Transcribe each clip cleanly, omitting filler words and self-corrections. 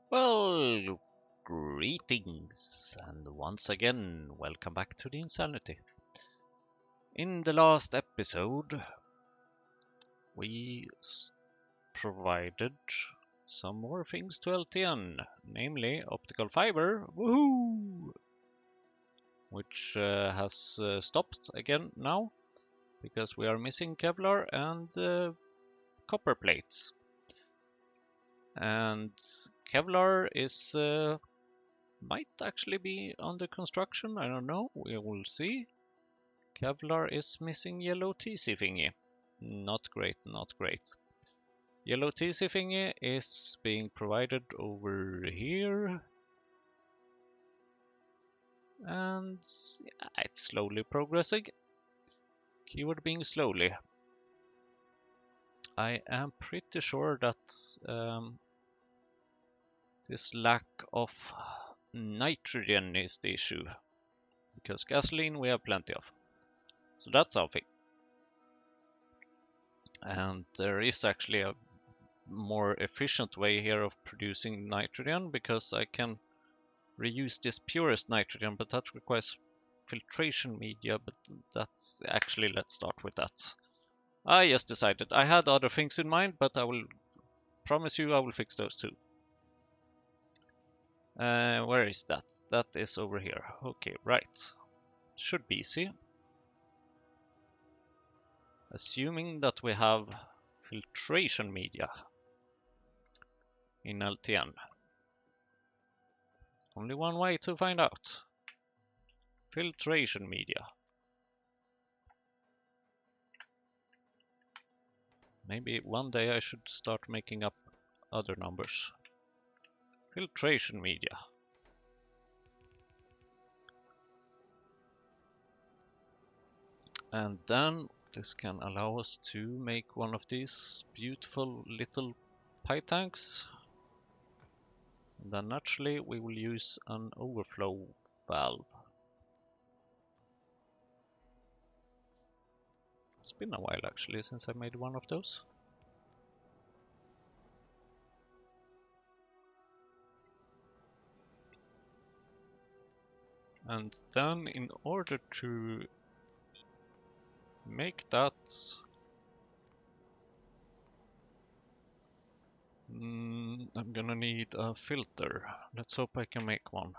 Well, greetings, and once again, welcome back to the Insanity. In the last episode, we provided some more things to LTN, namely optical fiber, woohoo! Which has stopped again now, because we are missing Kevlar and copper plates. And Kevlar is might actually be under construction, I don't know, we will see. Kevlar is missing yellow TC thingy. Not great, not great. Yellow TC thingy is being provided over here. And yeah, it's slowly progressing. Keyword being slowly. I am pretty sure that this lack of nitrogen is the issue. Because gasoline we have plenty of. So that's something. And there is actually a more efficient way here of producing nitrogen, because I can reuse this purest nitrogen, but that requires filtration media, but that's actually, let's start with that. I just decided I had other things in mind, but I will promise you I will fix those too. Where is that? That is over here. Okay, right. Should be easy. Assuming that we have filtration media in LTN. Only one way to find out. Filtration media. Maybe one day I should start making up other numbers. Filtration media. And then this can allow us to make one of these beautiful little pie tanks. And then naturally we will use an overflow valve. It's been a while actually since I made one of those. And then in order to make that, I'm gonna need a filter. Let's hope I can make one.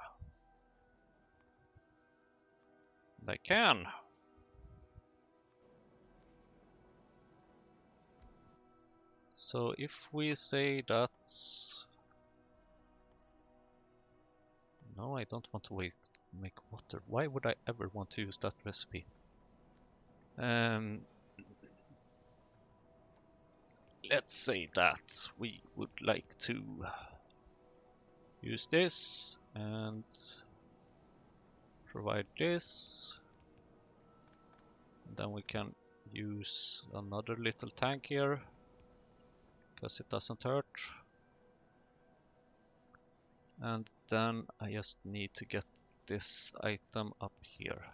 And I can! So if we say that... No, I don't want to make water. Why would I ever want to use that recipe? Let's say that we would like to use this and provide this. And then we can use another little tank here, because it doesn't hurt. And then I just need to get this item up here.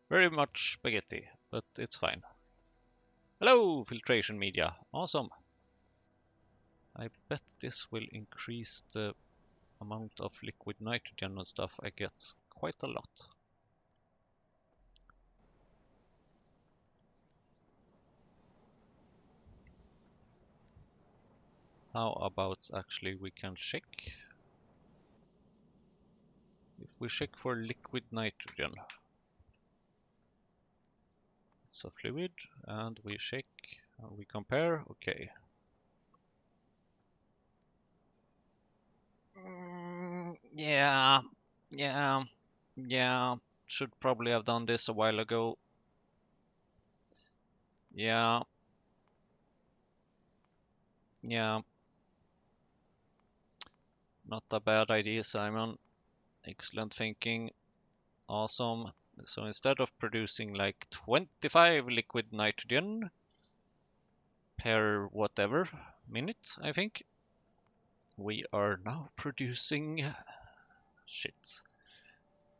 Very much spaghetti, but it's fine. Hello, filtration media. Awesome. I bet this will increase the amount of liquid nitrogen and stuff I get quite a lot. How about actually we can check? If we check for liquid nitrogen, it's a fluid, and we check, and we compare, okay. Yeah, should probably have done this a while ago. Yeah. Not a bad idea, Simon. Excellent thinking. Awesome. So instead of producing like 25 liquid nitrogen per whatever minute, I think, we are now producing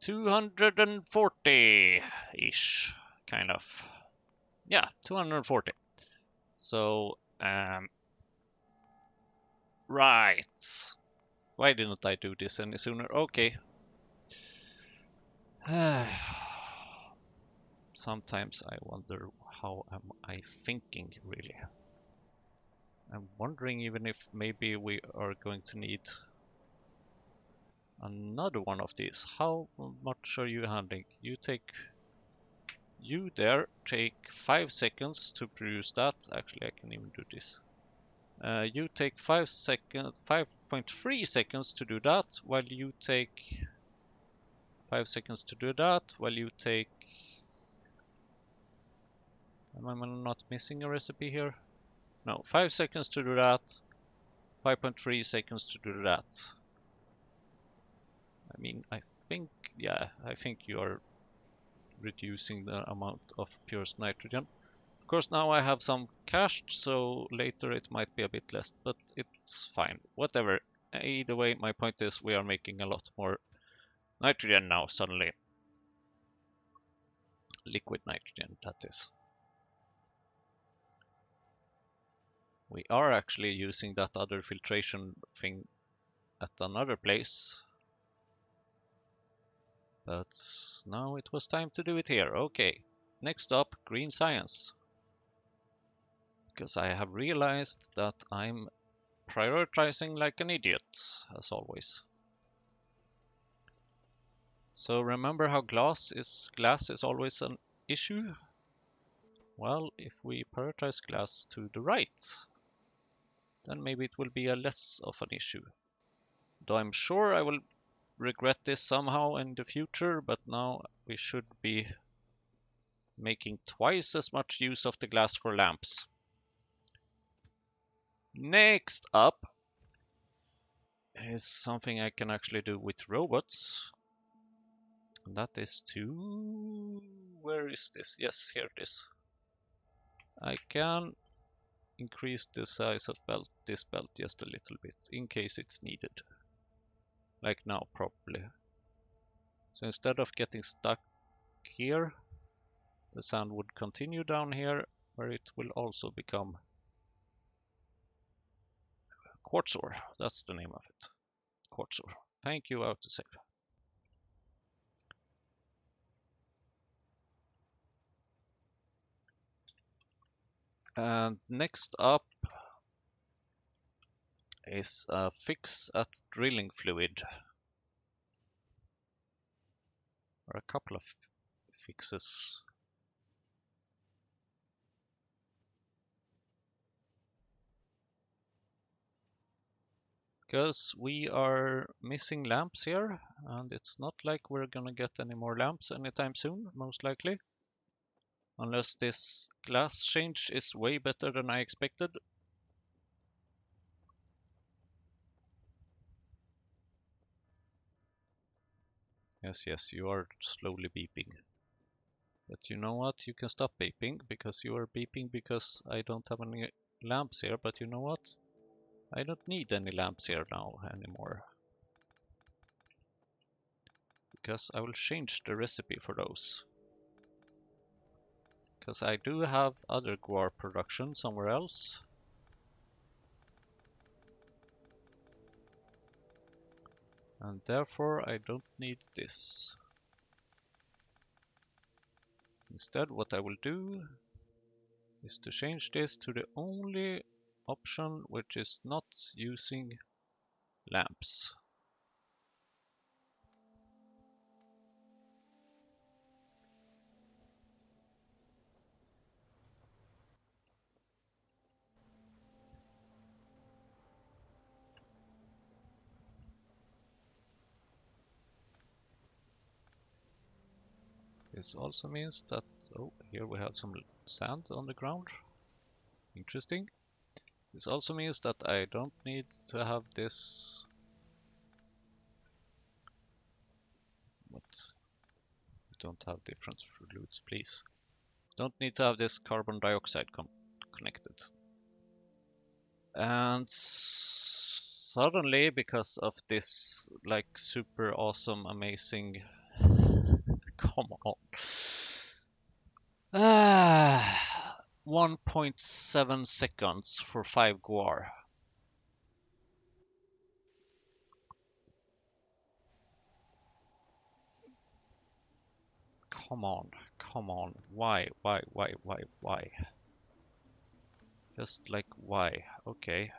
240-ish, kind of. Yeah, 240. So, right. Why didn't I do this any sooner? Okay. Sometimes I wonder, how am I thinking, really? I'm wondering even if maybe we are going to need another one of these. How much are you handling? You take 5 seconds to produce that. Actually, I can even do this. You take 5.3 seconds to do that, while you take 5 seconds to do that, while you take... Am I not missing a recipe here? No, 5 seconds to do that, 5.3 seconds to do that. I mean, I think you are reducing the amount of pure nitrogen. Of course, now I have some cached, so later it might be a bit less, but it's fine. Whatever. Either way, my point is we are making a lot more nitrogen now, suddenly. Liquid nitrogen, that is. We are actually using that other filtration thing at another place. But now it was time to do it here. Okay, next up, green science. Because I have realized that I'm prioritizing like an idiot, as always. So remember how glass is always an issue? Well, if we prioritize glass to the right, then maybe it will be a less of an issue. Though I'm sure I will regret this somehow in the future, but now we should be making twice as much use of the glass for lamps. Next up is something I can actually do with robots. And that is to... Where is this? Yes, here it is. I can increase the size of this belt just a little bit in case it's needed. Like now, probably. So instead of getting stuck here, the sand would continue down here, where it will also become quartz ore. That's the name of it. Quartz ore. Thank you, autosave. And next up is a fix at drilling fluid. Or a couple of fixes. Because we are missing lamps here, and it's not like we're gonna get any more lamps anytime soon, most likely. Unless this glass change is way better than I expected. Yes, you are slowly beeping. But you know what? You can stop beeping, because you are beeping because I don't have any lamps here. But you know what? I don't need any lamps here now anymore. Because I will change the recipe for those. Because I do have other guar production somewhere else. And therefore I don't need this. Instead, what I will do is to change this to the only option which is not using lamps. This also means that, oh, here we have some sand on the ground. Interesting. This also means that I don't need to have this... What? We don't have different fluids, please. Don't need to have this carbon dioxide connected. And suddenly, because of this, like, super awesome, amazing... Come on. 1.7 seconds for 5 guar. come on, come on. Why? Just like why? Okay.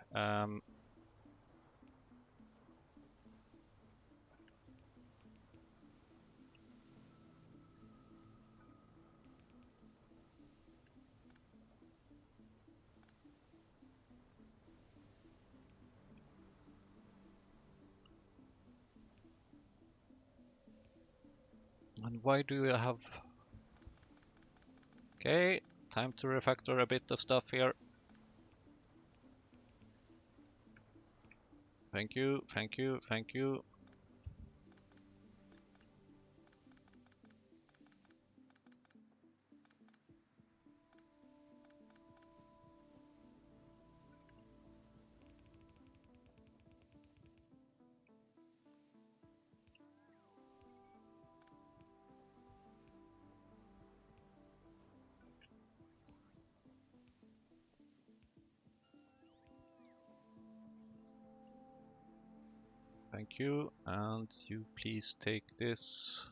And why do you have... Okay, time to refactor a bit of stuff here. Thank you, thank you, thank you. Thank you, and you please take this.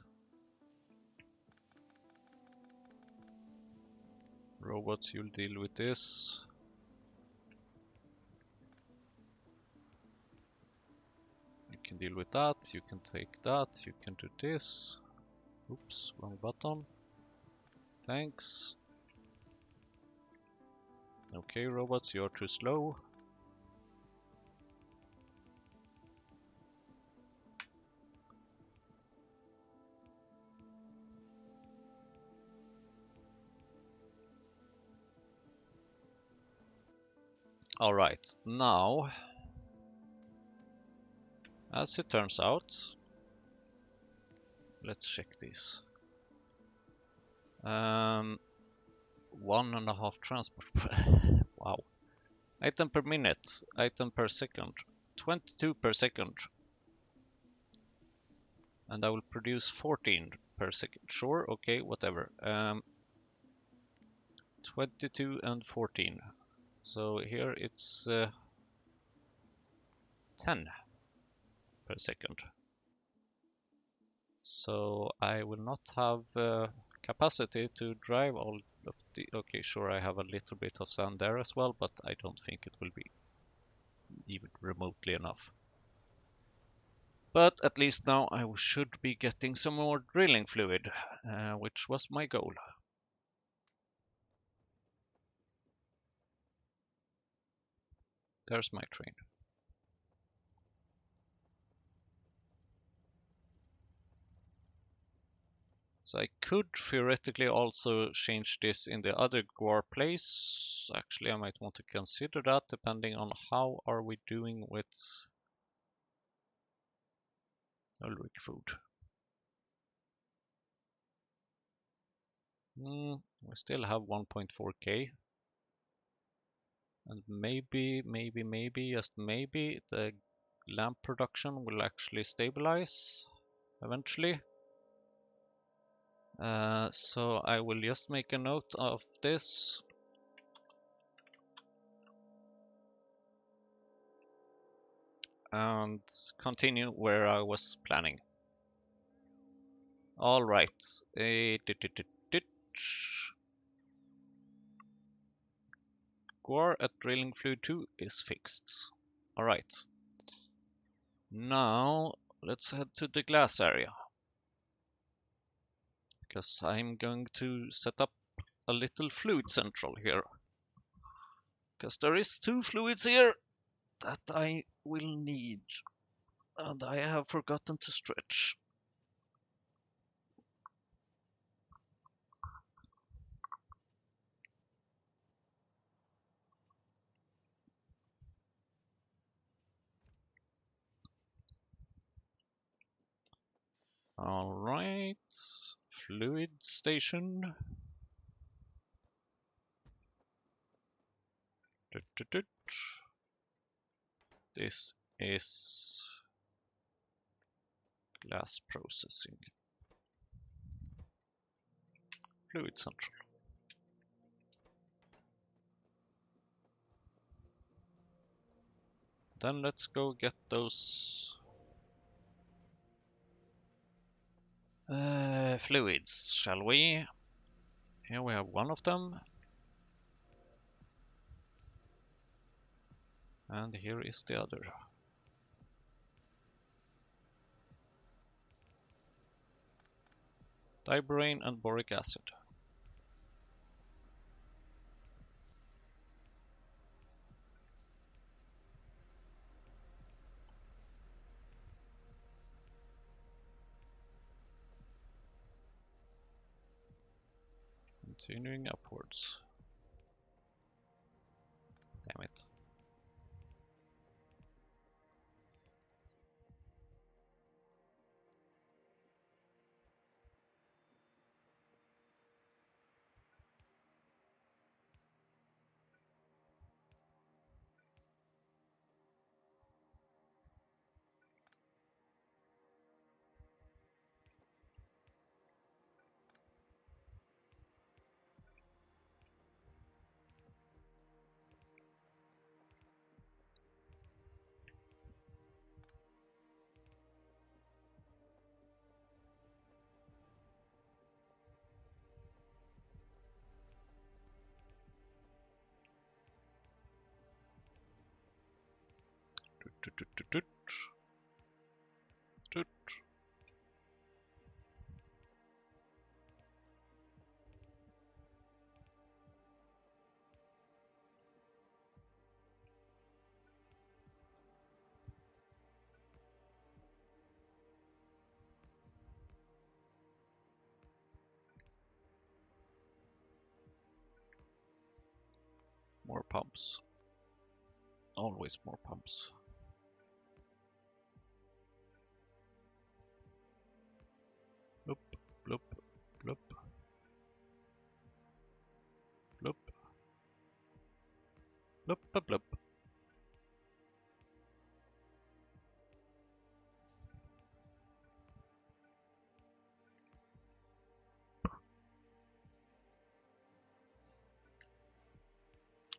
Robots, you'll deal with this. You can deal with that, you can take that, you can do this. Oops, wrong button. Thanks. Okay, robots, you're too slow. Alright, now, as it turns out, let's check this. 1.5 transport. Wow. Item per minute, item per second, 22 per second. And I will produce 14 per second. Sure, okay, whatever. 22 and 14. So here it's 10 per second. So I will not have capacity to drive all of the... Okay, sure, I have a little bit of sand there as well, but I don't think it will be even remotely enough. But at least now I should be getting some more drilling fluid, which was my goal. There's my train. So I could theoretically also change this in the other Guar place. Actually, I might want to consider that depending on how are we doing with Ulrich food. We still have 1.4k. And maybe, just maybe, the lamp production will actually stabilize eventually. So I will just make a note of this. And continue where I was planning. All right. Core at drilling fluid 2 is fixed. All right. Now let's head to the glass area. Because I'm going to set up a little fluid central here. Because there is 2 fluids here that I will need. And I have forgotten to stretch. All right, fluid station. This is glass processing. Fluid central. Then let's go get those Fluids, shall we? Here we have one of them. And here is the other. Diborane and boric acid. Continuing upwards. Damn it. Toot, toot, toot, toot. Toot. More pumps. Always more pumps. Bloop, bloop, bloop. Bloop. Bloop, bloop, bloop.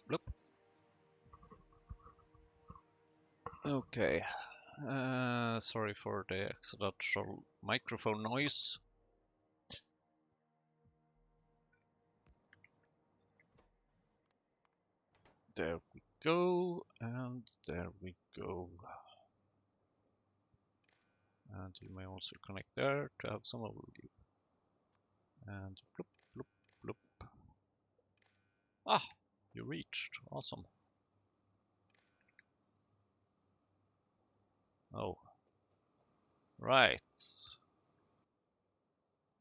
Bloop. Okay. Sorry for the accidental microphone noise. There we go, and there we go. And you may also connect there to have some overview. And bloop, bloop, bloop. Ah, you reached. Awesome. Oh. Right.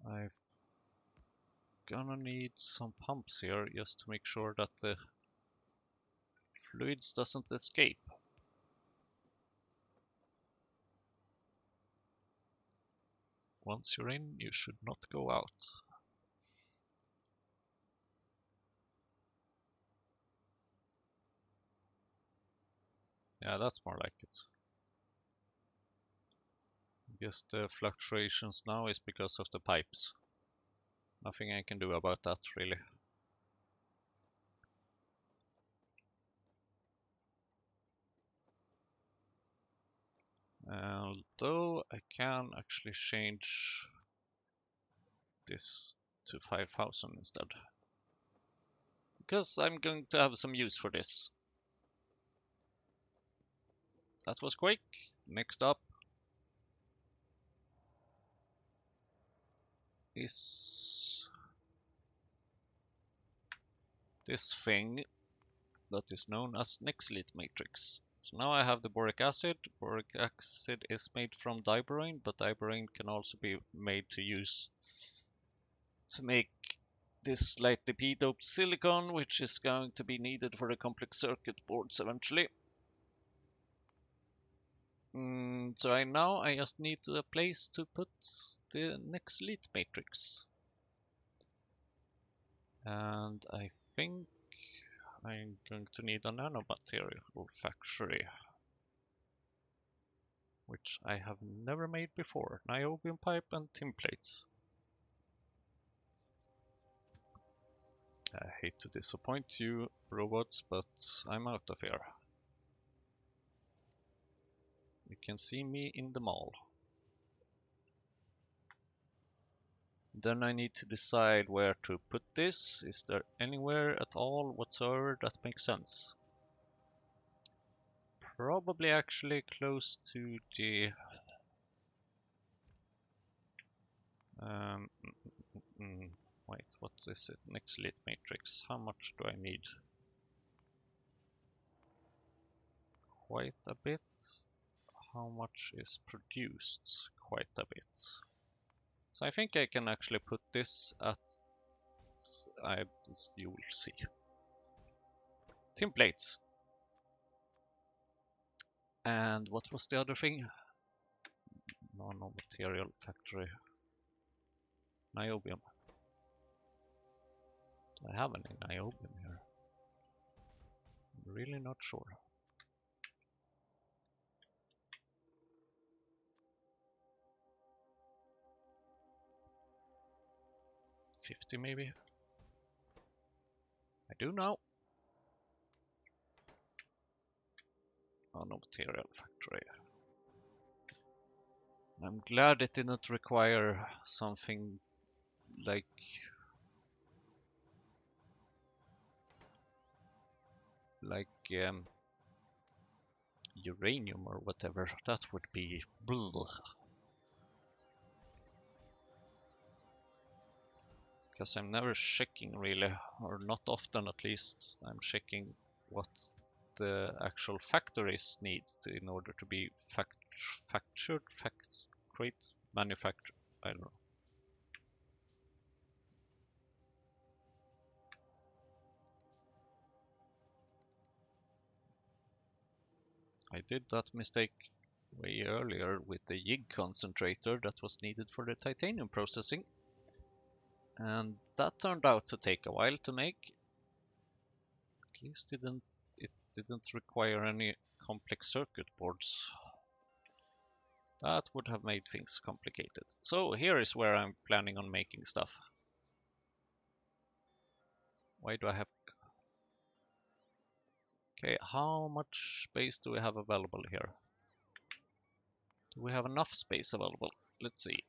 I'm gonna need some pumps here just to make sure that the fluids doesn't escape. Once you're in, you should not go out. Yeah, that's more like it. I guess the fluctuations now is because of the pipes. Nothing I can do about that, really. Although I can actually change this to 5000 instead. Because I'm going to have some use for this. That was quick. Next up is this thing that is known as Nexlete matrix. So now I have the boric acid. Boric acid is made from diborane, but diborane can also be made to use to make this slightly p-doped silicon, which is going to be needed for the complex circuit boards eventually. So I just need a place to put the Nexlete matrix. And I think I'm going to need a nanomaterial factory, which I have never made before. Niobium pipe and tin plates. I hate to disappoint you, robots, but I'm out of here. You can see me in the mall. Then I need to decide where to put this. Is there anywhere at all whatsoever that makes sense? Probably actually close to the wait, what is it? Next elite matrix. How much do I need? Quite a bit. How much is produced? Quite a bit. So I think I can actually put this at, you will see. Tin plates. And what was the other thing? Nanomaterial factory. Niobium. Do I have any niobium here? I'm really not sure. $50 maybe? I do know. Nanomaterial factory. I'm glad it didn't require something like uranium or whatever. That would be blah. Because I'm never checking really, or not often at least. I'm checking what the actual factories need in order to be manufactured. I don't know. I did that mistake way earlier with the YIG concentrator that was needed for the titanium processing. And that turned out to take a while to make. At least it didn't require any complex circuit boards. That would have made things complicated. So here is where I'm planning on making stuff. Why do I have... Okay, how much space do we have available here? Do we have enough space available? Let's see.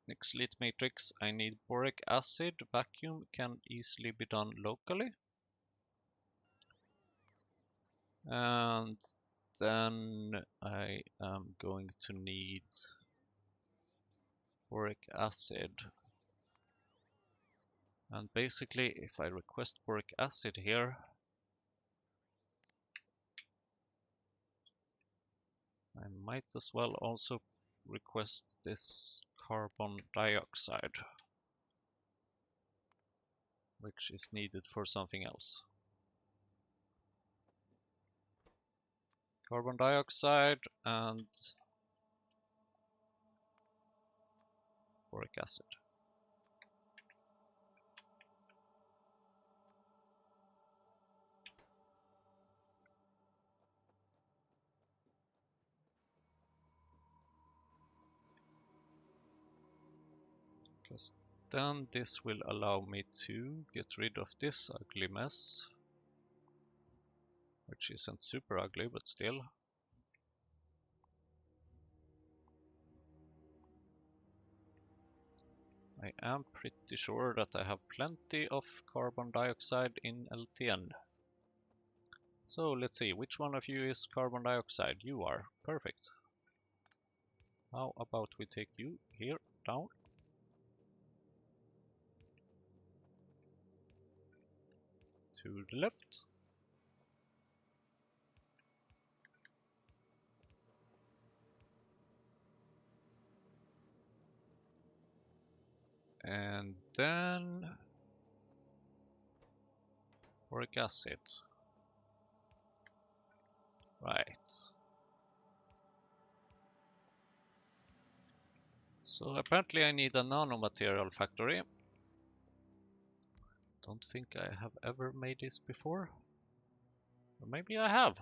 Next elite matrix, I need boric acid. Vacuum can easily be done locally. And then I am going to need boric acid. And basically, if I request boric acid here, I might as well also request this carbon dioxide, which is needed for something else. Carbon dioxide and boric acid. Because then this will allow me to get rid of this ugly mess, which isn't super ugly, but still. I am pretty sure that I have plenty of carbon dioxide in LTN. So let's see, which one of you is carbon dioxide? You are. Perfect. How about we take you here down? To the left. And then boric acid. Right. So apparently I need a nanomaterial factory. Don't think I have ever made this before. Or maybe I have.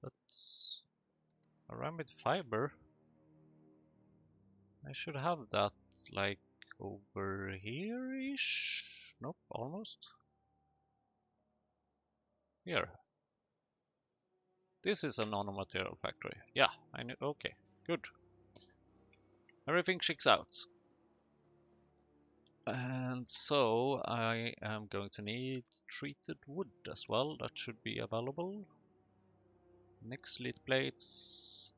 But aramid fiber, I should have that like over here-ish. Nope, almost. Here. This is a nanomaterial factory. Yeah, I knew. Okay, good. Everything checks out. And so I am going to need treated wood as well. That should be available. Next lead plates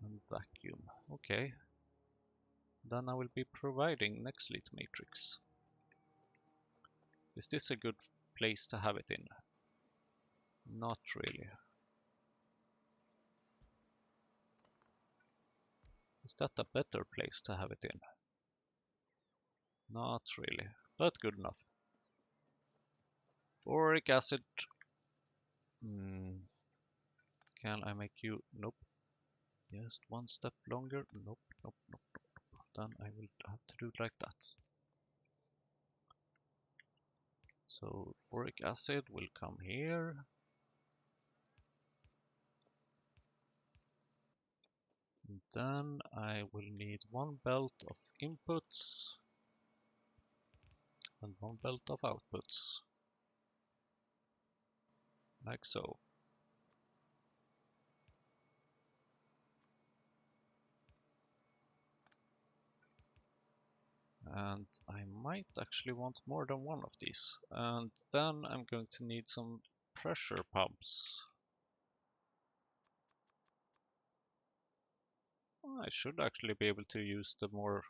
and vacuum. Okay. Then I will be providing next lead matrix. Is this a good place to have it in? Not really. Is that a better place to have it in? Not really, but good enough. Boric acid. Can I make you? Nope. Just one step longer. Nope, nope, nope, nope. Then I will have to do it like that. So boric acid will come here. And then I will need one belt of inputs and one belt of outputs. Like so. And I might actually want more than one of these. And then I'm going to need some pressure pumps. I should actually be able to use the more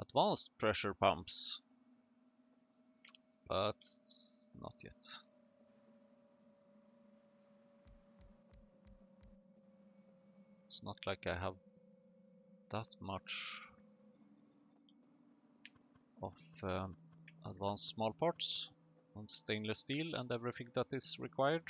advanced pressure pumps, but not yet. It's not like I have that much of advanced small parts and stainless steel and everything that is required.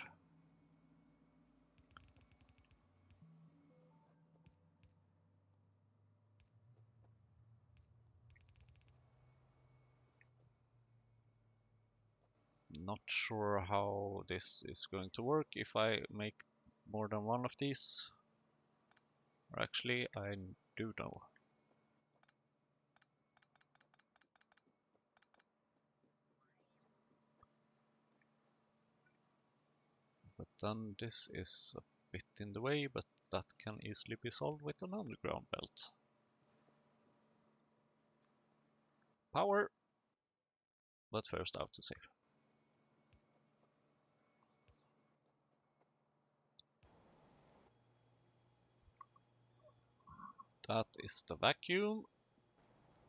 Not sure how this is going to work if I make more than one of these. Or actually, I do know. But then this is a bit in the way, but that can easily be solved with an underground belt. Power! But first autosave. That is the vacuum.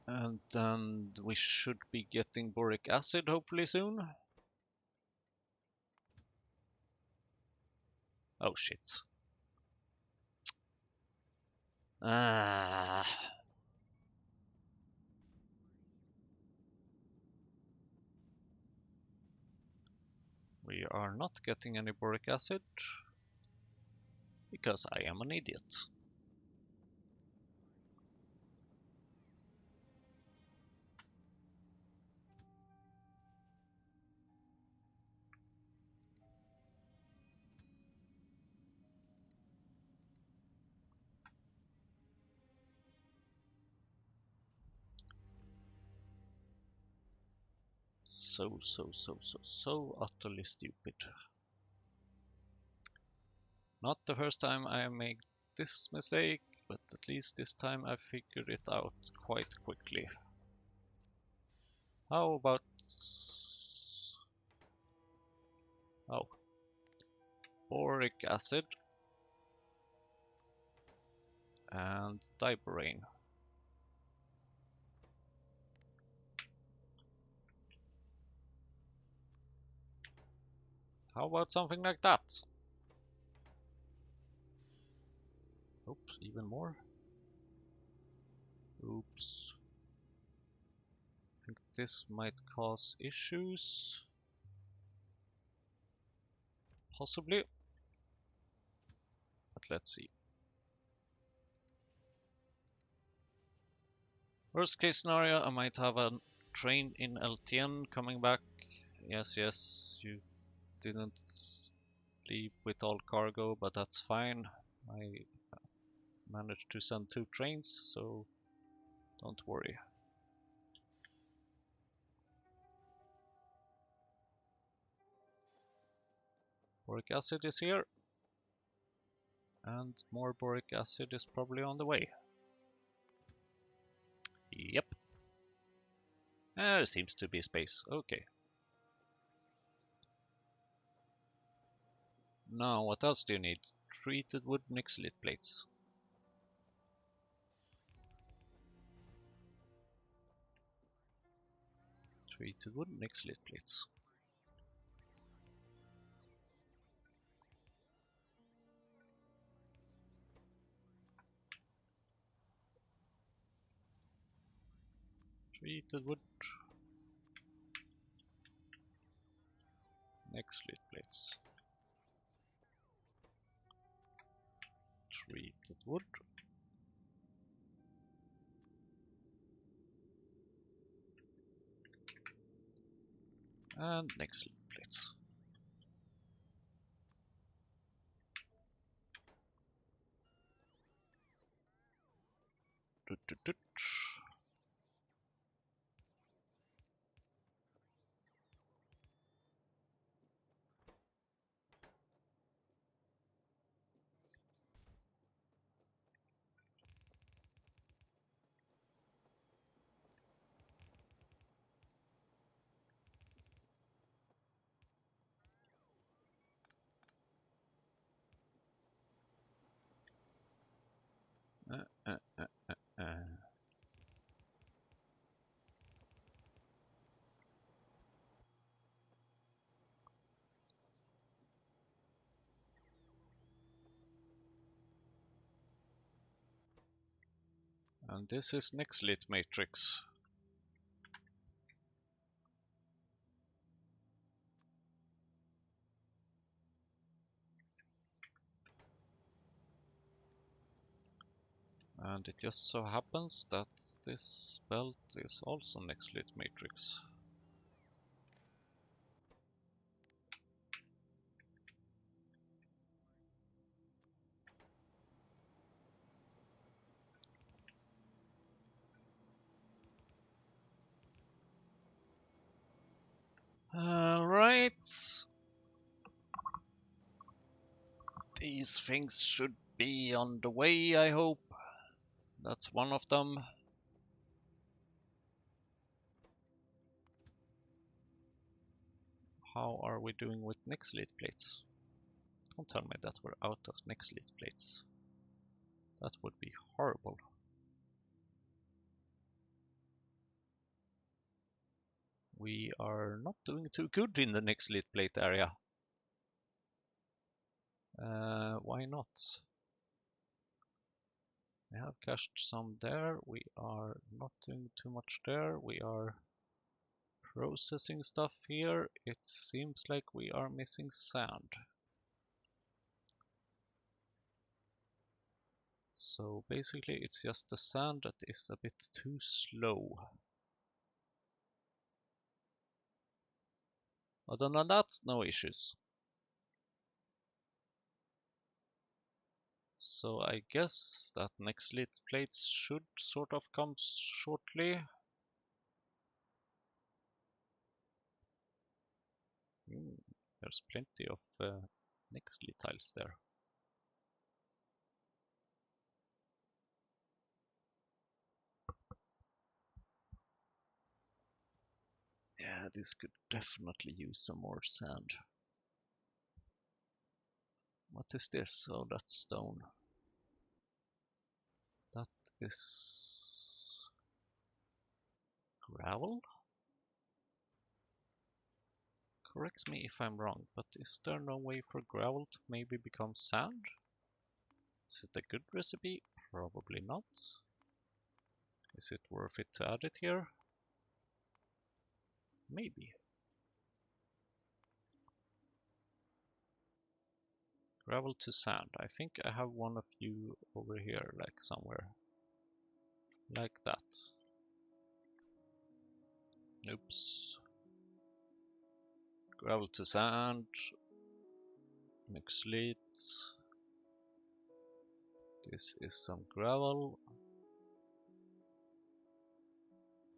And then we should be getting boric acid hopefully soon. Oh shit. Ah. We are not getting any boric acid because I am an idiot. So utterly stupid. Not the first time I made this mistake, but at least this time I figured it out quite quickly. How about... Oh. Boric acid and diborane. How about something like that? Oops, even more. Oops. I think this might cause issues. Possibly. But let's see. Worst case scenario, I might have a train in LTN coming back. Yes, you didn't leave with all cargo, but that's fine. I managed to send 2 trains, so don't worry. Boric acid is here. And more boric acid is probably on the way. Yep. There seems to be space. Okay. Now, what else do you need? Treated wood nixlit plates. Treated wood nixlit plates. Treated wood nixlit plates. Treated wood. And nixlit plates. Doot, doot, doot. Uh, uh, uh, uh. And this is nixlit matrix. And it just so happens that this belt is also nixlit matrix. Alright. These things should be on the way, I hope. That's one of them. How are we doing with nixlit plates? Don't tell me that we're out of nixlit plates. That would be horrible. We are not doing too good in the nixlit plate area. Why not? We have cached some there. We are not doing too much there. We are processing stuff here. It seems like we are missing sand. So basically it's just the sand that is a bit too slow. Other than that, no issues. So I guess that nixlit plates should sort of come shortly. There's plenty of nixlit tiles there. Yeah, this could definitely use some more sand. What is this? Oh, that's stone. That is gravel? Correct me if I'm wrong, but is there no way for gravel to maybe become sand? Is it a good recipe? Probably not. Is it worth it to add it here? Maybe. Gravel to sand. I think I have one of you over here, like somewhere. Like that. Oops. Gravel to sand. Nixlit. This is some gravel.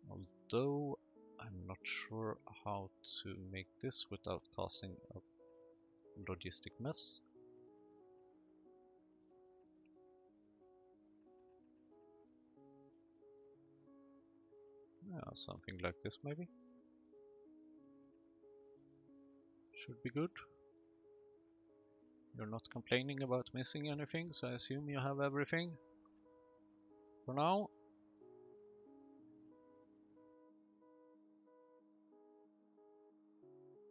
Although I'm not sure how to make this without causing a logistic mess. Yeah, something like this maybe. Should be good. You're not complaining about missing anything, so I assume you have everything for now.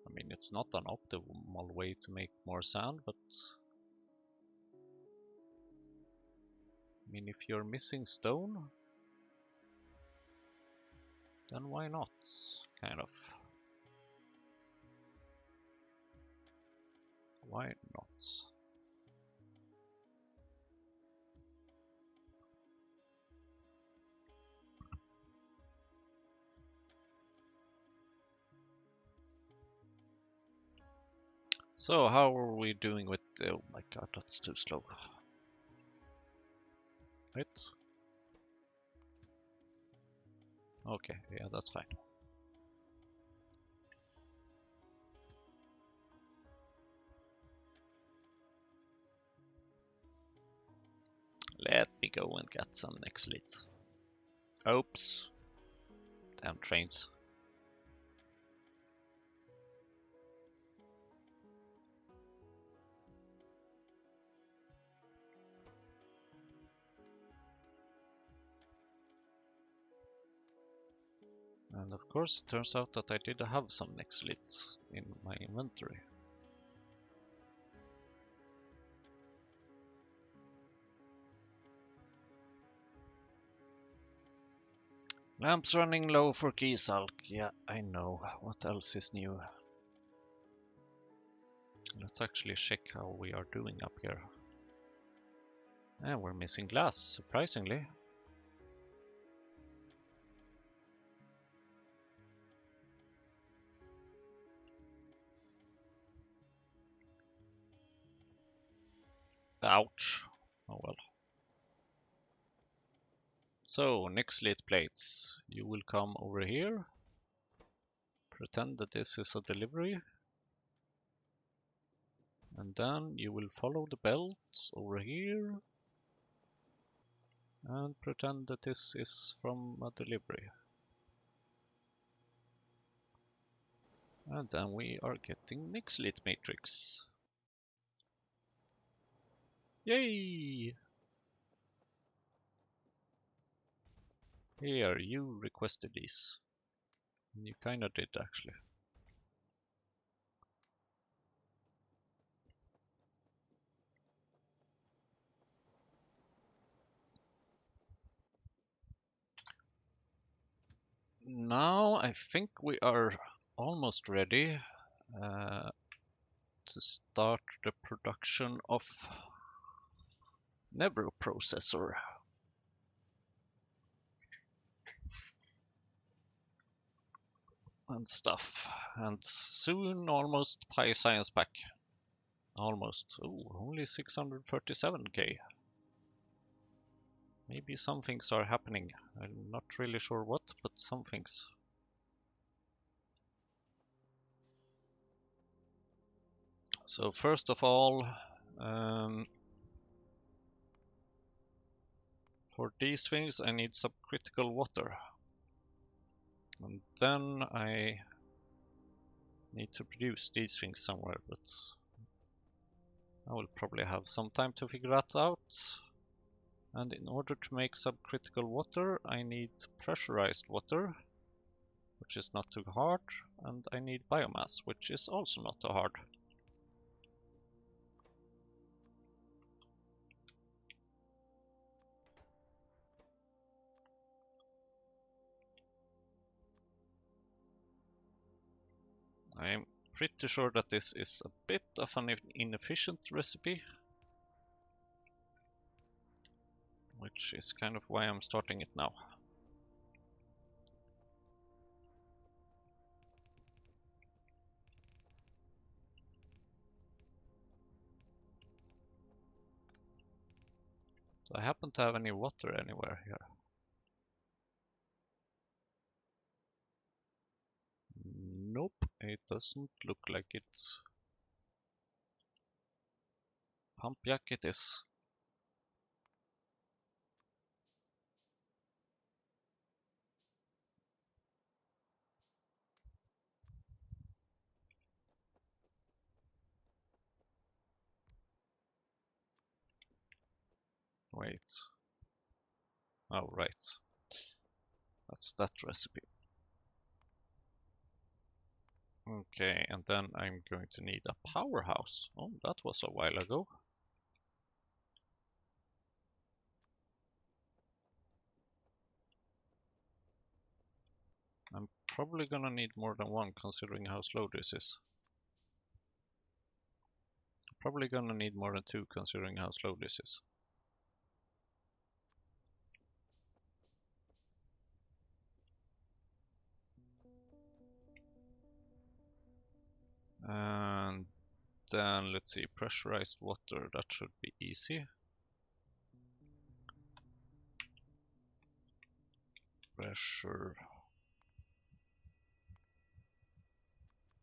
I mean, it's not an optimal way to make more sand, but I mean, if you're missing stone, then why not? Kind of. Why not? So how are we doing with... Oh my god, that's too slow. Right? Okay, yeah, that's fine. Let me go and get some next lead. Oops. Damn trains. And of course, it turns out that I did have some next leads in my inventory. Lamps running low for Keysalk. Yeah, I know. What else is new? Let's actually check how we are doing up here. And we're missing glass, surprisingly. Ouch. Oh well. So, Nixlit plates. You will come over here. Pretend that this is a delivery. And then you will follow the belts over here. And pretend that this is from a delivery. And then we are getting Nixlit matrix. Yay! Here, you requested these. You kinda did, actually. Now, I think we are almost ready to start the production of Nevro processor. And stuff. And soon almost Pi Science Pack. Almost. Oh, only 637k. Maybe some things are happening. I'm not really sure what, but some things. So first of all, for these things I need subcritical water. And then I need to produce these things somewhere, but I will probably have some time to figure that out. And in order to make subcritical water, I need pressurized water, which is not too hard, and I need biomass, which is also not too hard. I'm pretty sure that this is a bit of an inefficient recipe, which is kind of why I'm starting it now. Do I happen to have any water anywhere here? Nope, it doesn't look like it. Pump jack it is. Wait. Oh, right. That's that recipe. Okay, and then I'm going to need a powerhouse. Oh, that was a while ago. I'm probably gonna need more than one considering how slow this is. Probably gonna need more than two considering how slow this is. And then let's see, pressurized water, that should be easy. Pressure.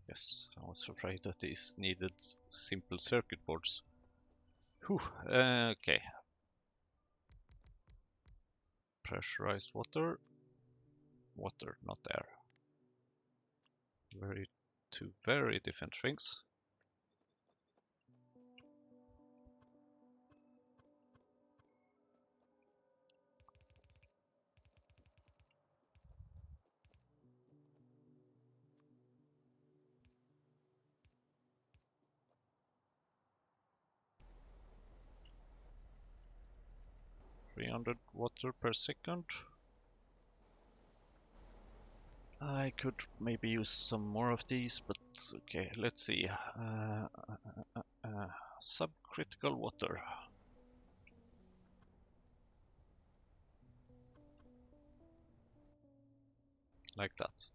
Yes, I was afraid that these needed simple circuit boards. Whew, okay. Pressurized water. Water, not air. Two very different things. $300 water per second. I could maybe use some more of these, but okay, let's see. Subcritical water. Like that.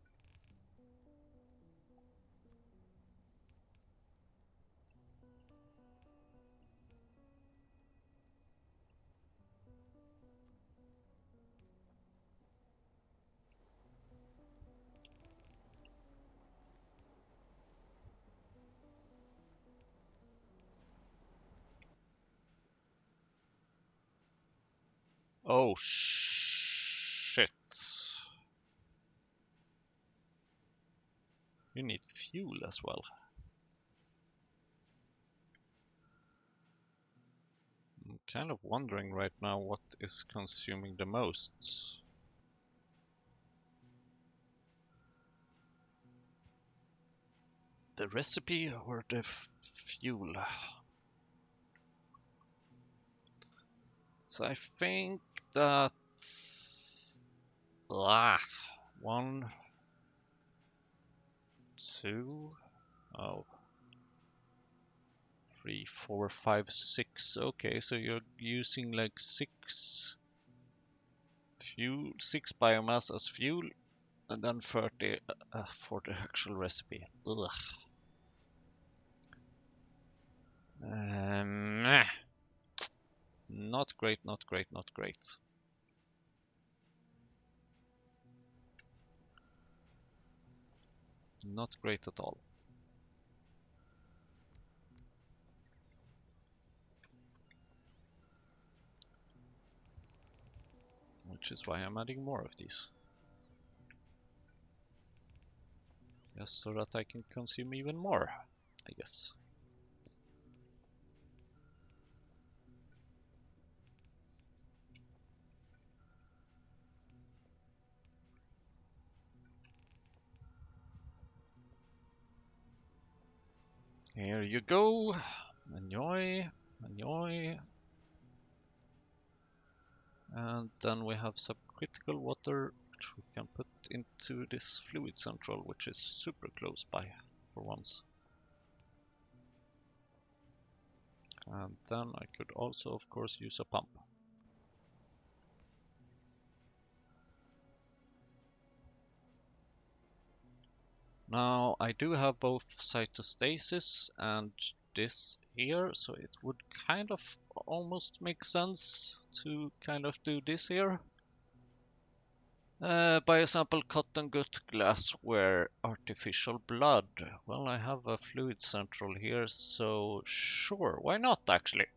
Oh shit. You need fuel as well. I'm kind of wondering right now what is consuming the most. The recipe or the fuel? So I think that's... one, two, oh, 3, 4, 5, 6. Okay, so you're using like 6 fuel, 6 biomass as fuel, and then 30 for the actual recipe. Ugh. Not great, not great, not great. Not great at all. Which is why I'm adding more of these. Just so that I can consume even more, I guess. Here you go. Enjoy, enjoy. And then we have subcritical water, which we can put into this fluid central, which is super close by for once. And then I could also, of course, use a pump. Now, I do have both cytostasis and this here, so it would kind of almost make sense to kind of do this here. Biosample cotton gut glassware artificial blood. Well, I have a fluid central here, so sure, why not actually?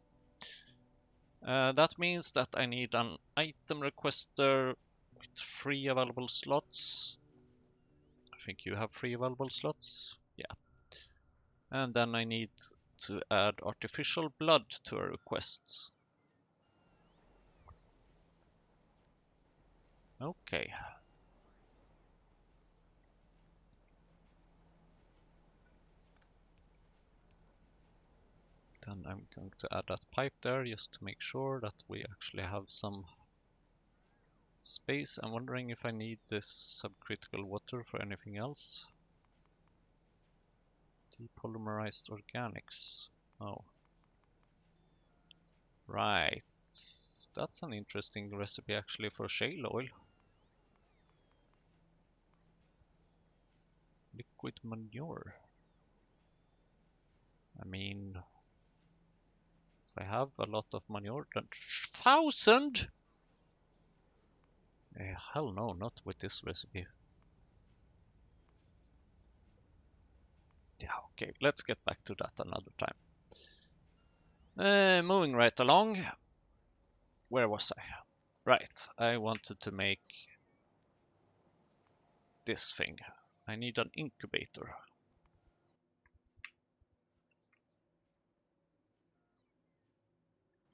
That means that I need an item requester with 3 available slots. I think you have 3 available slots. Yeah. And then I need to add artificial blood to a request. Okay. Then I'm going to add that pipe there just to make sure that we actually have some space. I'm wondering if I need this subcritical water for anything else. Depolymerized organics. Oh. Right. That's an interesting recipe actually for shale oil. Liquid manure. I mean, if I have a lot of manure, then 1,000? Hell no, not with this recipe. Yeah, okay, let's get back to that another time. Moving right along. Where was I? Right, I wanted to make this thing. I need an incubator.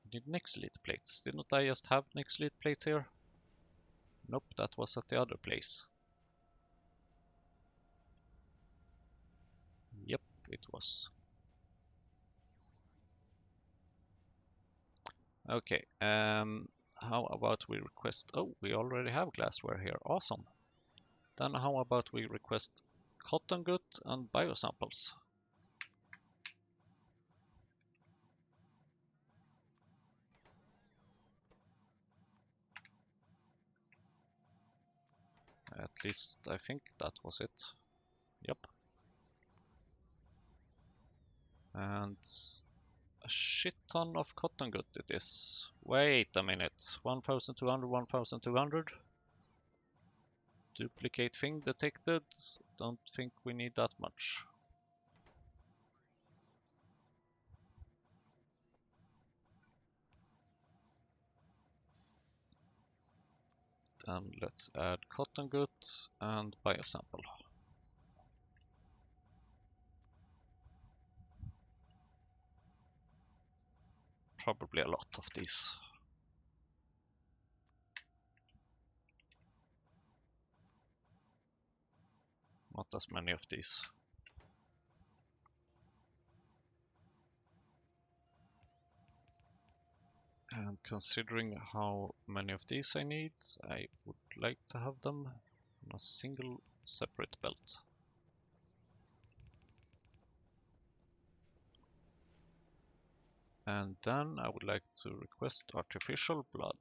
I need Nexelite plates. Didn't I just have Nexelite plates here? Nope, that was at the other place. Yep, it was. Okay, how about we request... Oh, we already have glassware here. Awesome. Then how about we request cotton gut and biosamples? At least I think that was it. Yep. And a shit ton of cotton gut it is. Wait a minute. 1200, 1200. Duplicate thing detected. Don't think we need that much. Then let's add cotton gut and biosample. Probably a lot of these. Not as many of these. And considering how many of these I need, I would like to have them on a single separate belt. And then I would like to request artificial blood.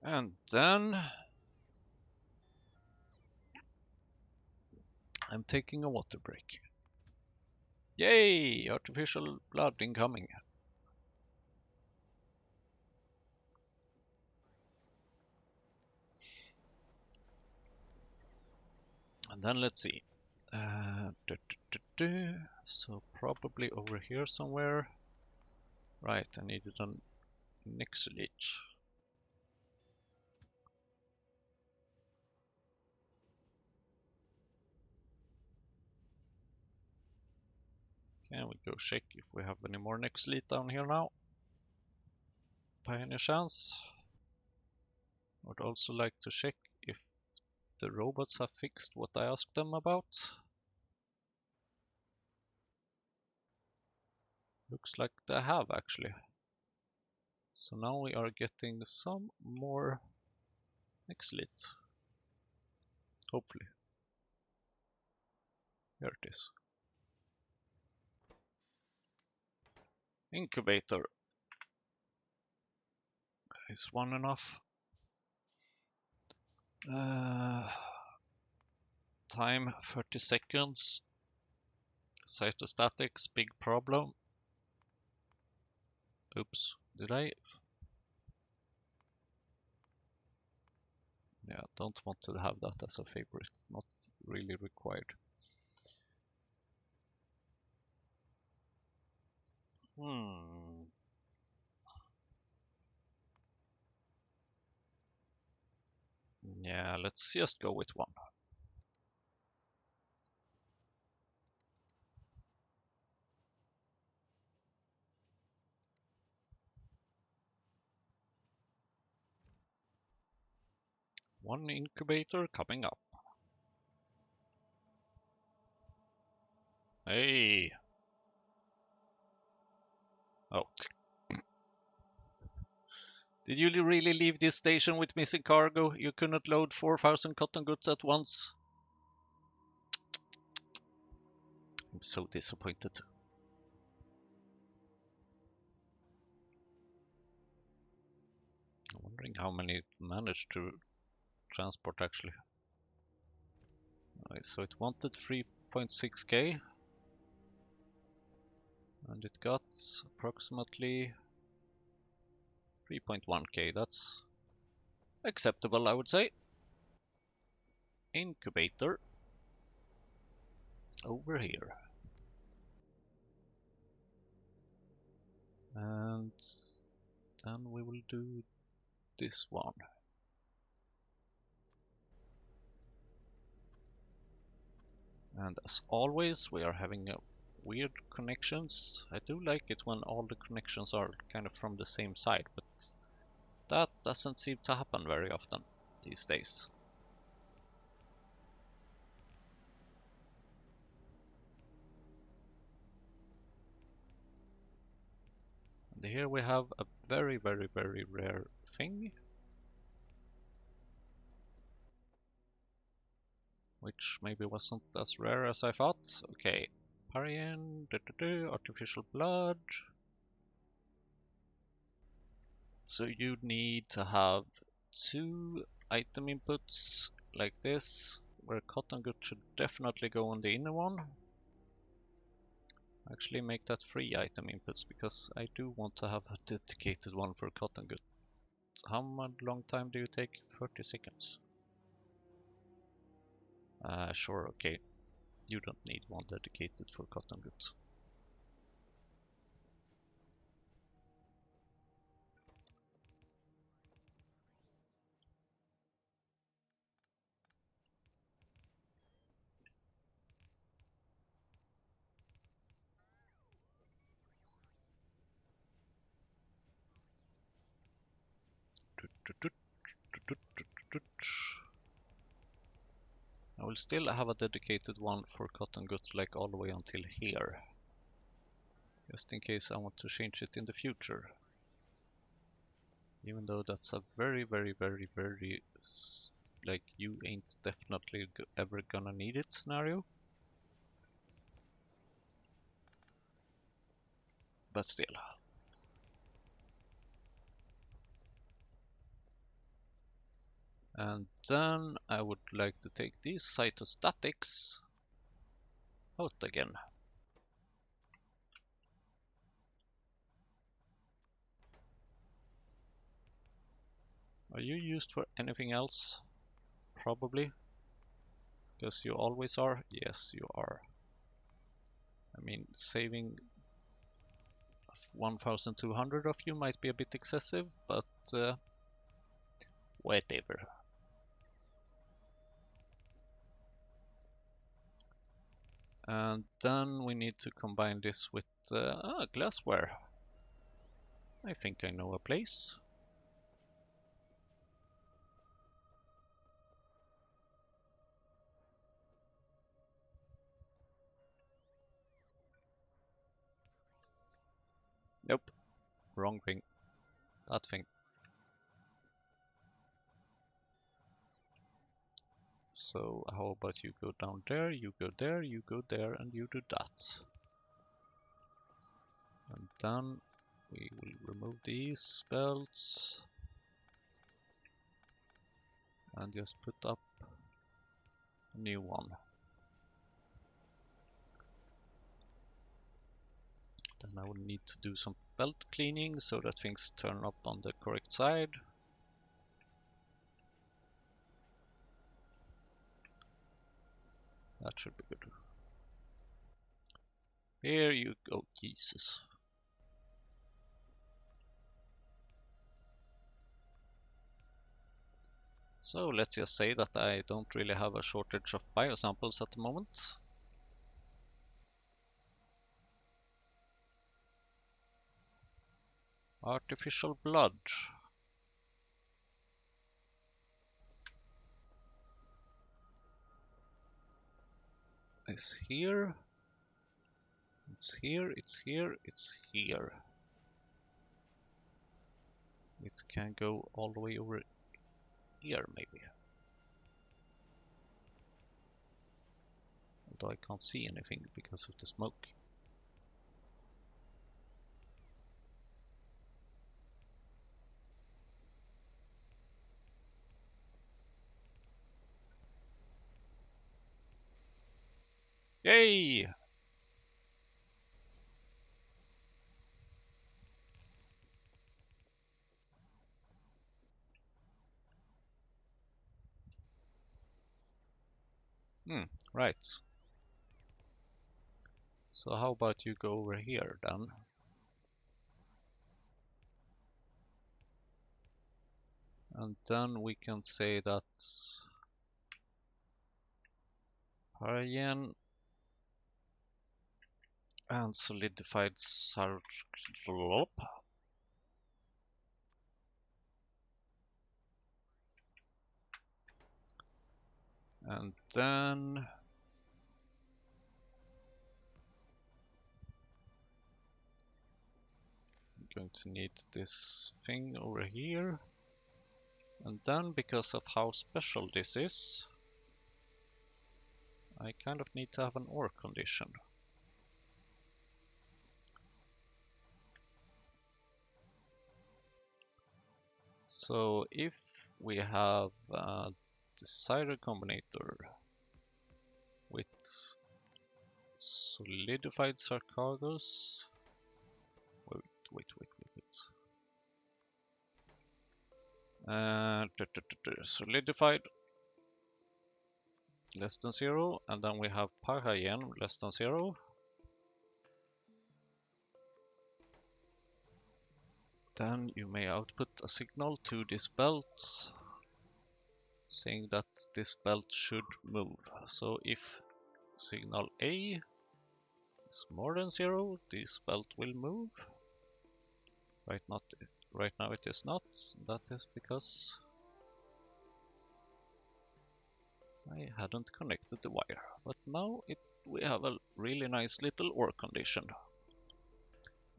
And then I'm taking a water break. Yay! Artificial blood incoming. And then let's see. So probably over here somewhere. Right, I needed an Nixolite. Can we go check if we have any more Nixolite down here now? By any chance? I would also like to check if the robots have fixed what I asked them about. Looks like they have actually. So now we are getting some more Nixolite. Hopefully. Here it is. Incubator. Is one enough? Time 30 seconds. Cytostatics, big problem. Oops, did I? Yeah, don't want to have that as a favorite, not really required. Hmm. Let's just go with one. One incubator coming up. Hey! Oh. Did you really leave this station with missing cargo? You couldn't load 4,000 cotton goods at once? I'm so disappointed. I'm wondering how many it managed to transport actually. Alright, so it wanted 3.6k and it got approximately 3.1k. That's acceptable, I would say. Incubator over here. And then we will do this one. And as always, we are having weird connections. I do like it when all the connections are kind of from the same side, but that doesn't seem to happen very often these days. And here we have a very, very, very rare thing, which maybe wasn't as rare as I thought. Okay, Parian, artificial blood. So you need to have 2 item inputs like this, where cotton good should definitely go on the inner one. Actually make that 3 item inputs, because I do want to have a dedicated one for cotton good. How long time do you take? 30 seconds. Sure, okay. You don't need one dedicated for cotton goods. I will still have a dedicated one for cotton goods like all the way until here. Just in case I want to change it in the future. Even though that's a very, very, very, very, like, you ain't definitely ever gonna need it scenario. But still. And then I would like to take these cytostatics out again. Are you used for anything else? Probably. Because you always are? Yes, you are. I mean, saving 1,200 of you might be a bit excessive, but whatever. And then we need to combine this with glassware. I think I know a place. Nope, wrong thing. That thing. So how about you go down there, you go there, you go there, and you do that. And then we will remove these belts and just put up a new one. Then I will need to do some belt cleaning so that things turn up on the correct side. That should be good. Here you go, Jesus. So let's just say that I don't really have a shortage of biosamples at the moment. Artificial blood. Is here. It's here, it's here, it's here. It can go all the way over here, maybe. Although I can't see anything because of the smoke. Yay! Right. So how about you go over here then? And then we can say that Paragen and solidified sarclop. And then I'm going to need this thing over here. And then, because of how special this is, I kind of need to have an ore condition. So if we have a decider combinator with solidified sarcogos, wait. Solidified less than 0, and then we have Paragen less than 0. Then you may output a signal to this belt saying that this belt should move. So if signal A is more than 0, this belt will move. Right now it is not. That is because I hadn't connected the wire. But now we have a really nice little ore condition.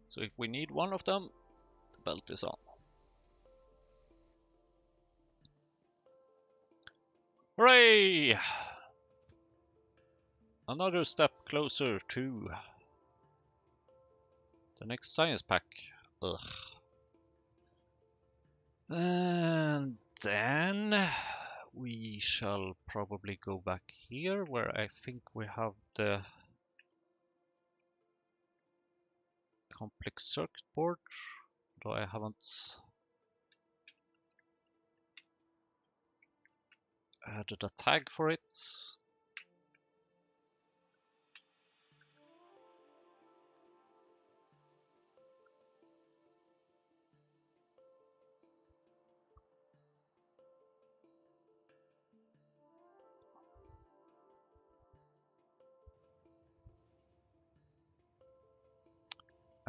So if we need one of them, the belt is on. Hooray! Another step closer to the next science pack. Ugh. And then we shall probably go back here where I think we have the complex circuit board, though I haven't added a tag for it.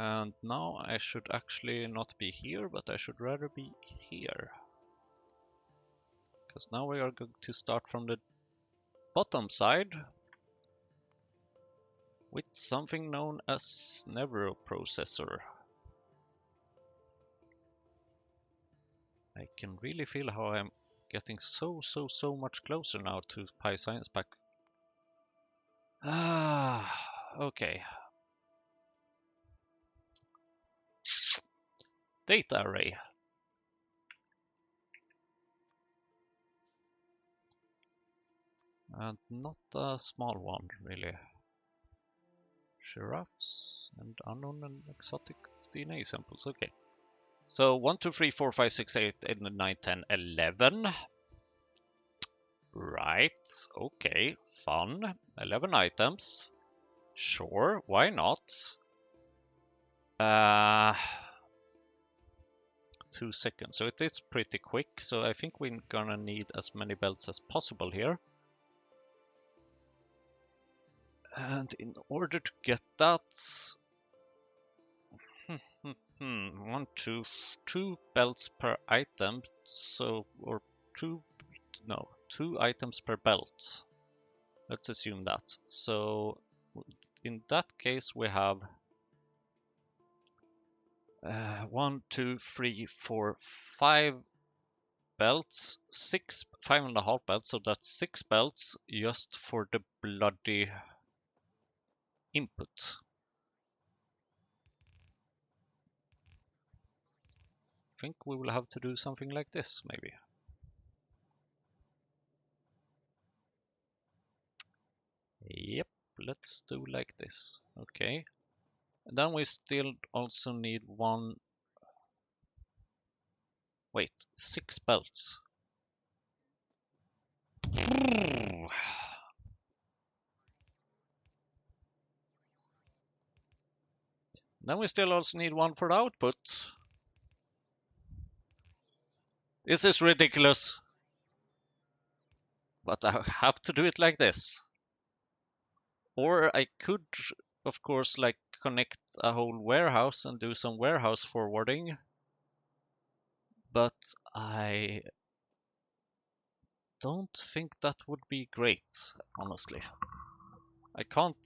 And now I should actually not be here, but I should rather be here. Because now we are going to start from the bottom side with something known as Nevro processor. I can really feel how I'm getting so much closer now to Pi Science Pack. Okay. Data array. And not a small one, really. Giraffes and unknown and exotic DNA samples. Okay. So 1, 2, 3, 4, 5, 6, 8, 9, 10, 11. Right. Okay. Fun. 11 items. Sure. Why not? 2 seconds. So it is pretty quick. So I think we're gonna need as many belts as possible here. And in order to get that, two belts per item. So, or two items per belt. Let's assume that. So in that case, we have 1, 2, 3, 4, 5 belts, 5.5 belts. So that's 6 belts just for the bloody input. I think we will have to do something like this, maybe. Yep, let's do like this. Okay. And then we still also need 6 belts. Then we still also need 1 for the output. This is ridiculous. But I have to do it like this. Or I could, of course, like connect a whole warehouse and do some warehouse forwarding. But I don't think that would be great, honestly. I can't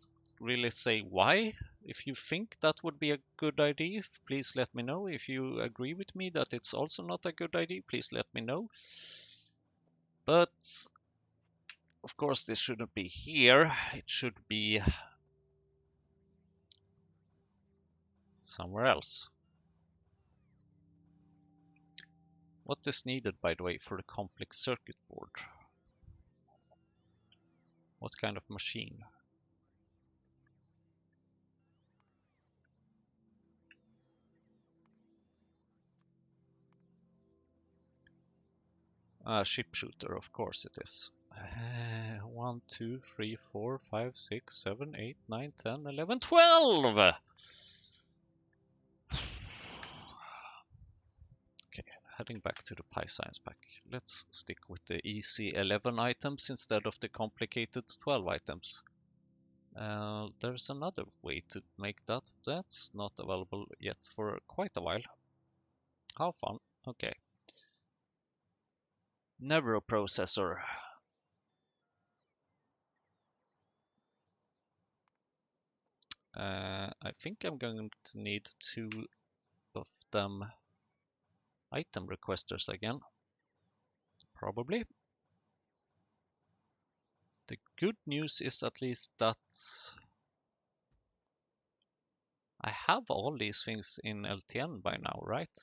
really say why. If you think that would be a good idea, please let me know. If you agree with me that it's also not a good idea, please let me know. But of course, this shouldn't be here. It should be somewhere else. What is needed, by the way, for the complex circuit board? What kind of machine? Ship shooter, of course it is. 1, 2, 3, 4, 5, 6, 7, 8, 9, 10, 11, 12! Okay, heading back to the PyScience pack. Let's stick with the easy 11 items instead of the complicated 12 items. There's another way to make that. That's not available yet for quite a while. How fun. Okay. Never a processor. I think I'm going to need 2 of them item requesters again. Probably. The good news is at least that I have all these things in LTN by now, right?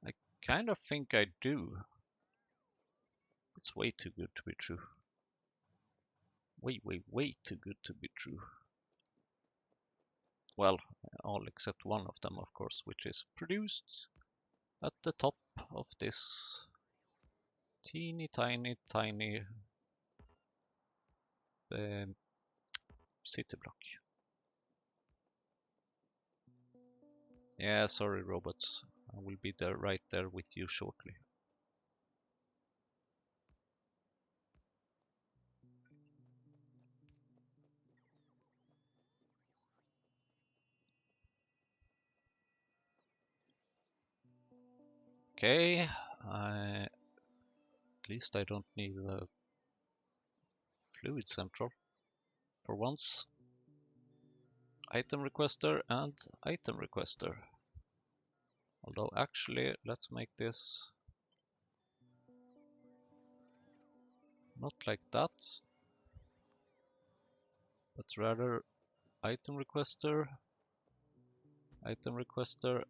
I kind of think I do. It's way too good to be true. Way too good to be true. Well, all except one of them, of course, which is produced at the top of this teeny tiny city block. Yeah, sorry robots. I will be there right there with you shortly. Okay, at least I don't need a fluid central for once. Item requester and item requester. Although actually, let's make this not like that, but rather item requester,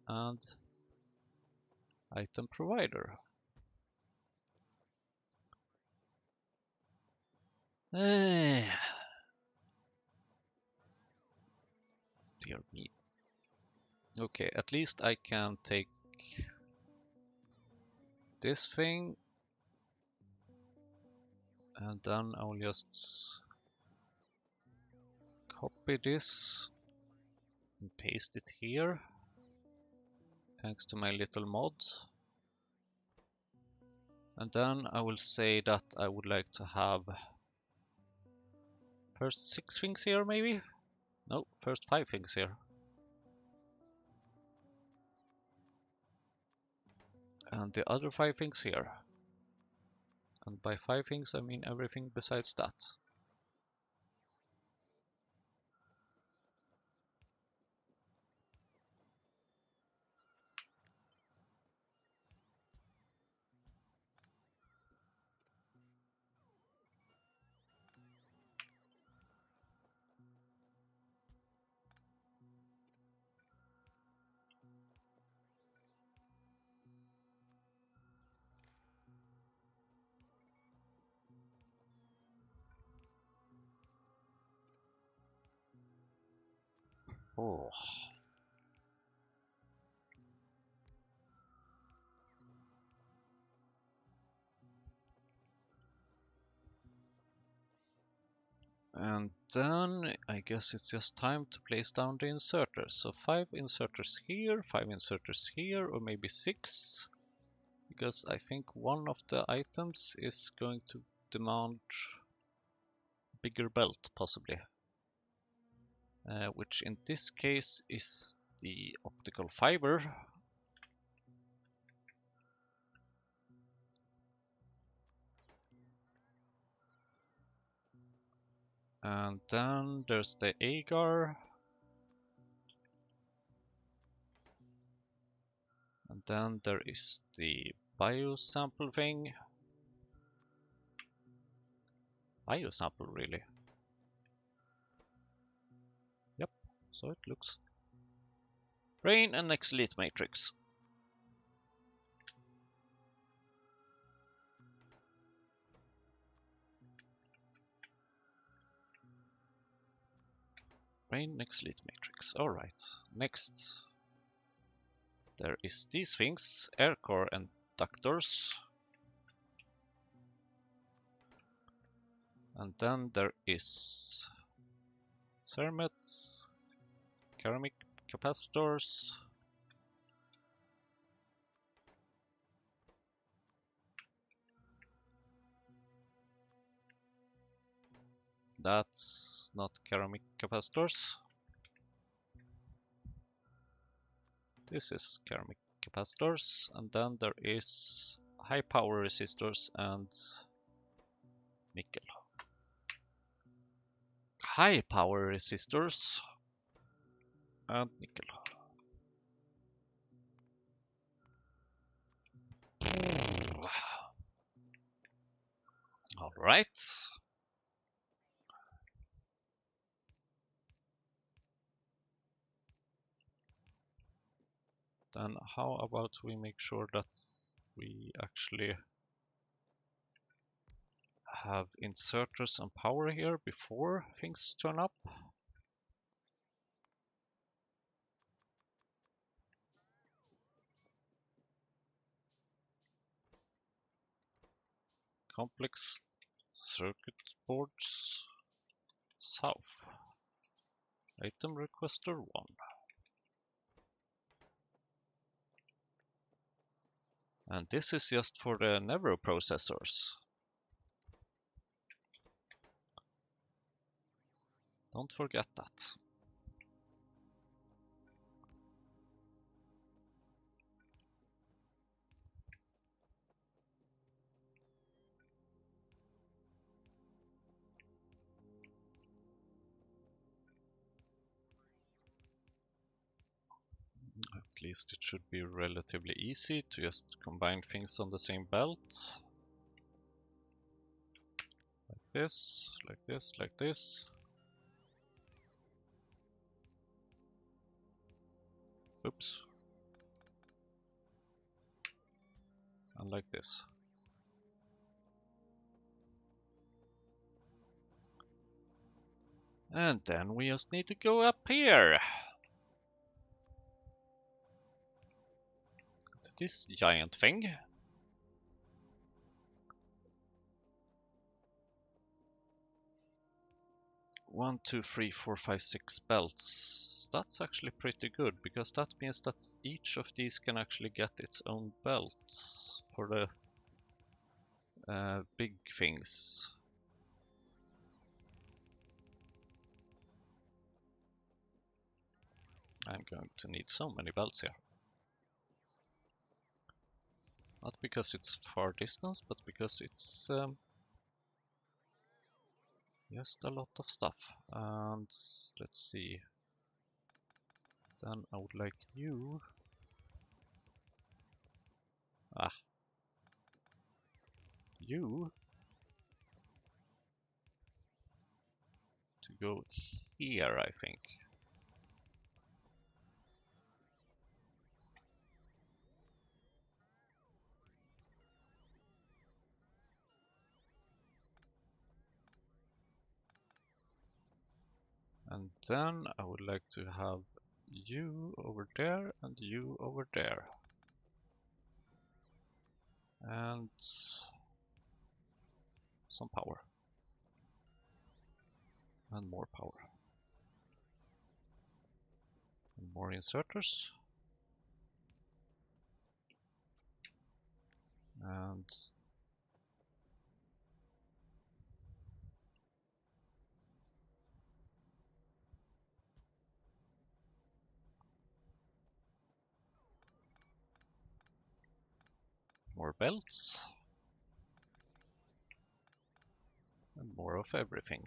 and item provider. Dear me. Okay, at least I can take this thing and then I'll just copy this and paste it here, thanks to my little mod. And then I will say that I would like to have first 6 things here, maybe? No, first 5 things here. And the other 5 things here. And by 5 things I mean everything besides that. Oh. And then I guess it's just time to place down the inserters. So 5 inserters here, 5 inserters here, or maybe 6. Because I think one of the items is going to demand bigger belt, possibly. Which in this case is the optical fiber. And then there's the agar. And then there is the biosample thing. Biosample, really? Yep, so it looks. Brain and X-Elite Matrix. Brain X-Elite Matrix. Alright, next. There is these things, air core and ductors. And then there is cermet, ceramic capacitors. That's not ceramic capacitors. This is ceramic capacitors, and then there is high power resistors and nickel. High power resistors and nickel. All right. Then how about we make sure that we actually have inserters and power here before things turn up. Complex circuit boards south. Item requester 1. And this is just for the Nevro processors. Don't forget that. At least it should be relatively easy to just combine things on the same belt. Like this, like this, like this. Oops. And like this. And then we just need to go up here. To this giant thing. One, two, three, four, five, 6 belts. that's actually pretty good, because that means that each of these can actually get its own belts for the big things. I'm going to need so many belts here. Not because it's far distance, but because it's just a lot of stuff. And let's see. Then I would like you. You to go here, I think. And then I would like to have you over there and you over there. And some power. And more power. And more inserters. And more belts. And more of everything.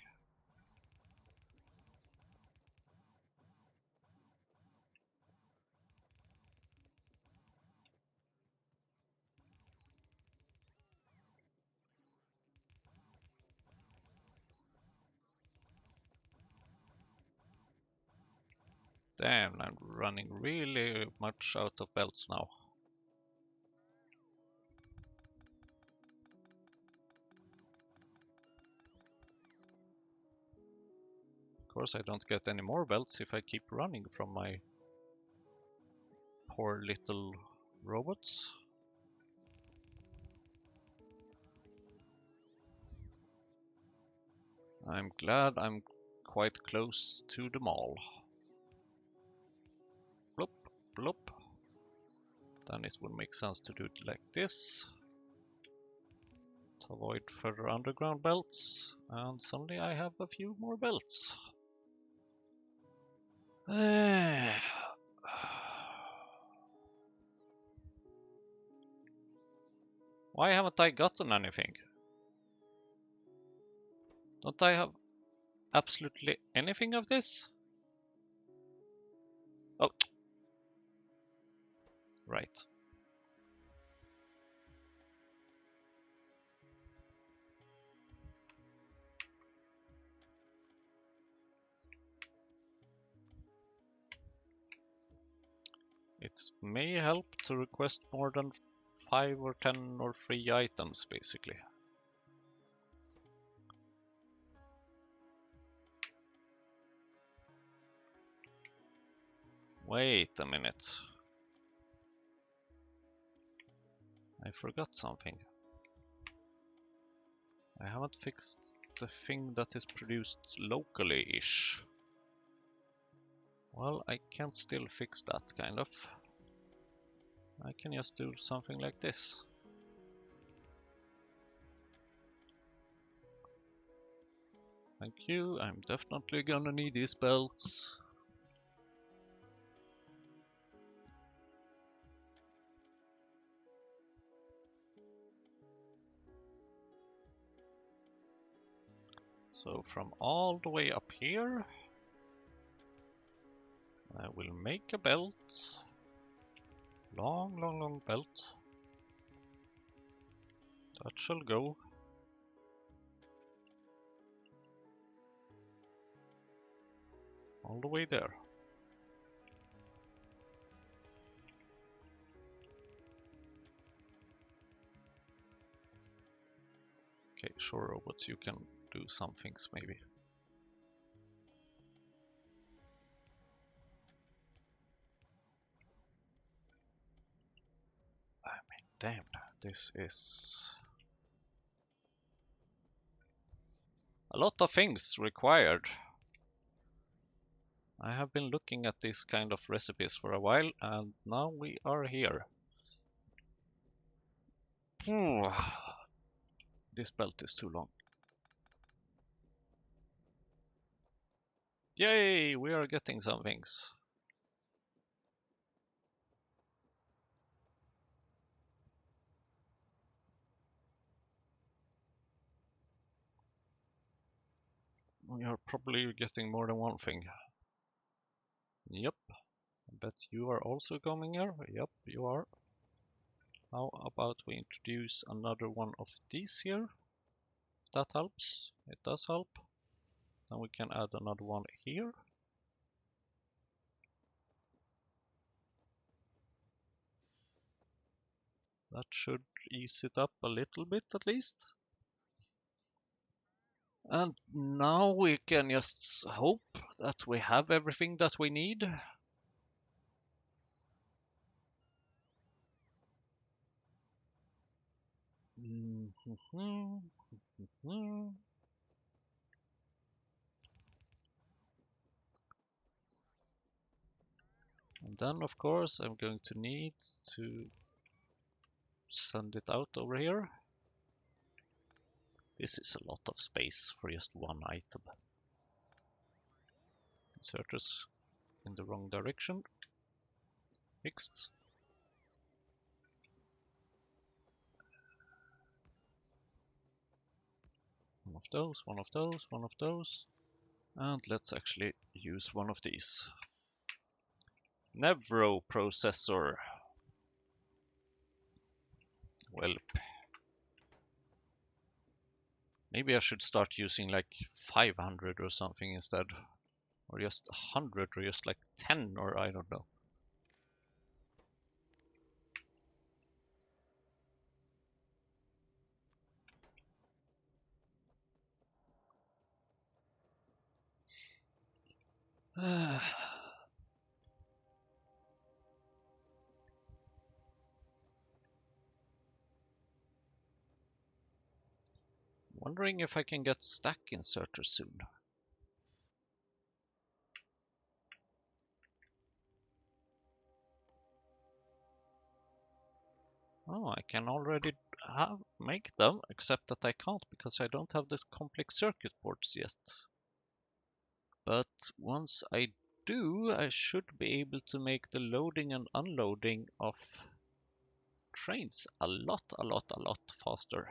Damn, I'm running really much out of belts now. Of course, I don't get any more belts if I keep running from my poor little robots. I'm glad I'm quite close to the mall. Bloop, bloop. Then it would make sense to do it like this. To avoid further underground belts. And suddenly I have a few more belts. Why haven't I gotten anything? Don't I have absolutely anything of this? Oh, right. It may help to request more than 5 or 10 or 3 items, basically. Wait a minute. I forgot something. I haven't fixed the thing that is produced locally-ish. Well, I can still fix that, kind of. I can just do something like this. Thank you, I'm definitely gonna need these belts. So from all the way up here, I will make a belt. Long, long, long belt. That shall go. All the way there. Okay, sure, robots, you can do some things maybe. I mean, damn, this is a lot of things required. I have been looking at these kind of recipes for a while, and now we are here. This belt is too long. Yay, we are getting some things. We are probably getting more than one thing. Yep. I bet you are also coming here. Yep, you are. How about we introduce another one of these here? That helps. It does help. Then we can add another one here. That should ease it up a little bit at least. And now we can just hope that we have everything that we need. And then, of course, I'm going to need to send it out over here. This is a lot of space for just one item. Inserters in the wrong direction. Fixed. One of those, one of those, one of those. And let's actually use one of these. Nevro processor. Well, maybe I should start using like 500 or something instead. Or just 100 or just like 10 or I don't know. Wondering if I can get stack inserters soon. Oh, I can already make them, except that I can't because I don't have the complex circuit boards yet. But once I do, I should be able to make the loading and unloading of trains a lot faster.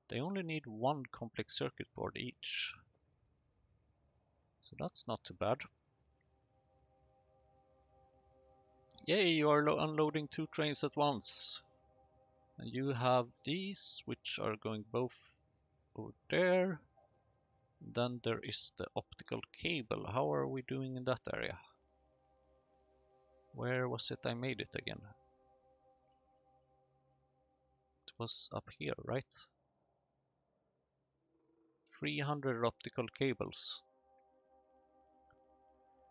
They only need one complex circuit board each. So that's not too bad. Yay, you are unloading 2 trains at once. And you have these, which are going both over there. Then there is the optical cable. How are we doing in that area? Where was it I made it again? It was up here, right? 300 optical cables.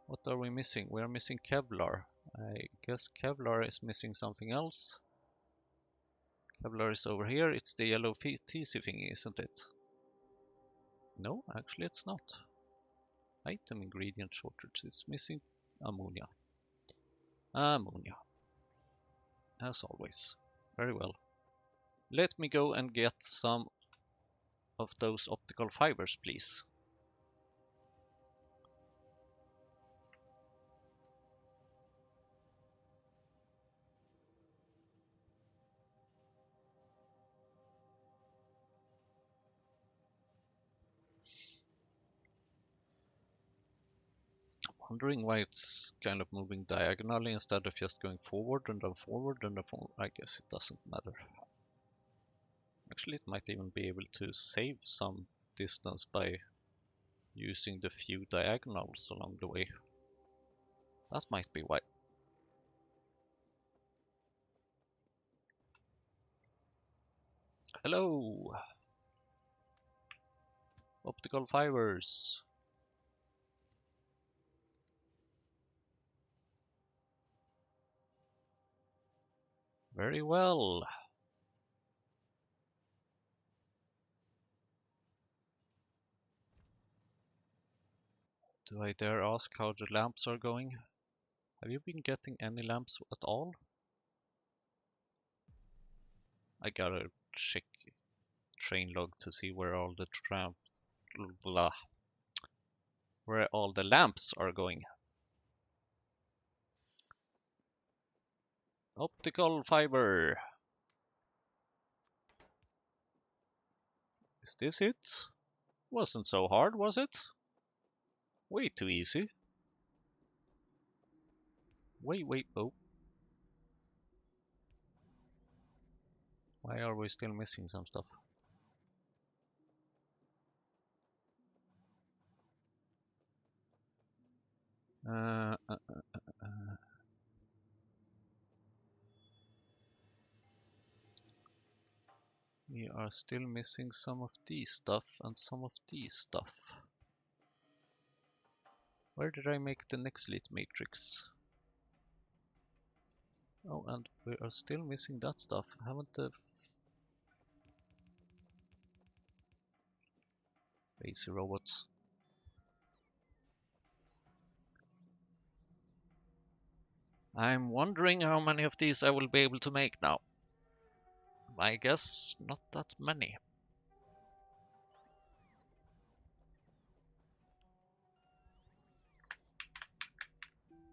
What are we missing? We are missing Kevlar. I guess Kevlar is missing something else. Kevlar is over here. It's the yellow TC thingy, isn't it? No, actually it's not. Item ingredient shortage. It's missing ammonia. Ammonia. As always. Very well. Let me go and get some of those optical fibers, please. Wondering why it's kind of moving diagonally instead of just going forward and then forward and then forward. I guess it doesn't matter. Actually, it might even be able to save some distance by using the few diagonals along the way. That might be why. Hello! Optical fibers. Very well. Do I dare ask how the lamps are going? Have you been getting any lamps at all? I gotta check train log to see where all the where all the lamps are going. Optical fiber. Is this it? Wasn't so hard, was it? Way too easy. Wait, oh. Why are we still missing some stuff? Uh, uh, we are still missing some of these stuff and some of these stuff. Where did I make the next lead matrix? Oh, and we are still missing that stuff. Haven't the lazy robots? I'm wondering how many of these I will be able to make now. I guess not that many.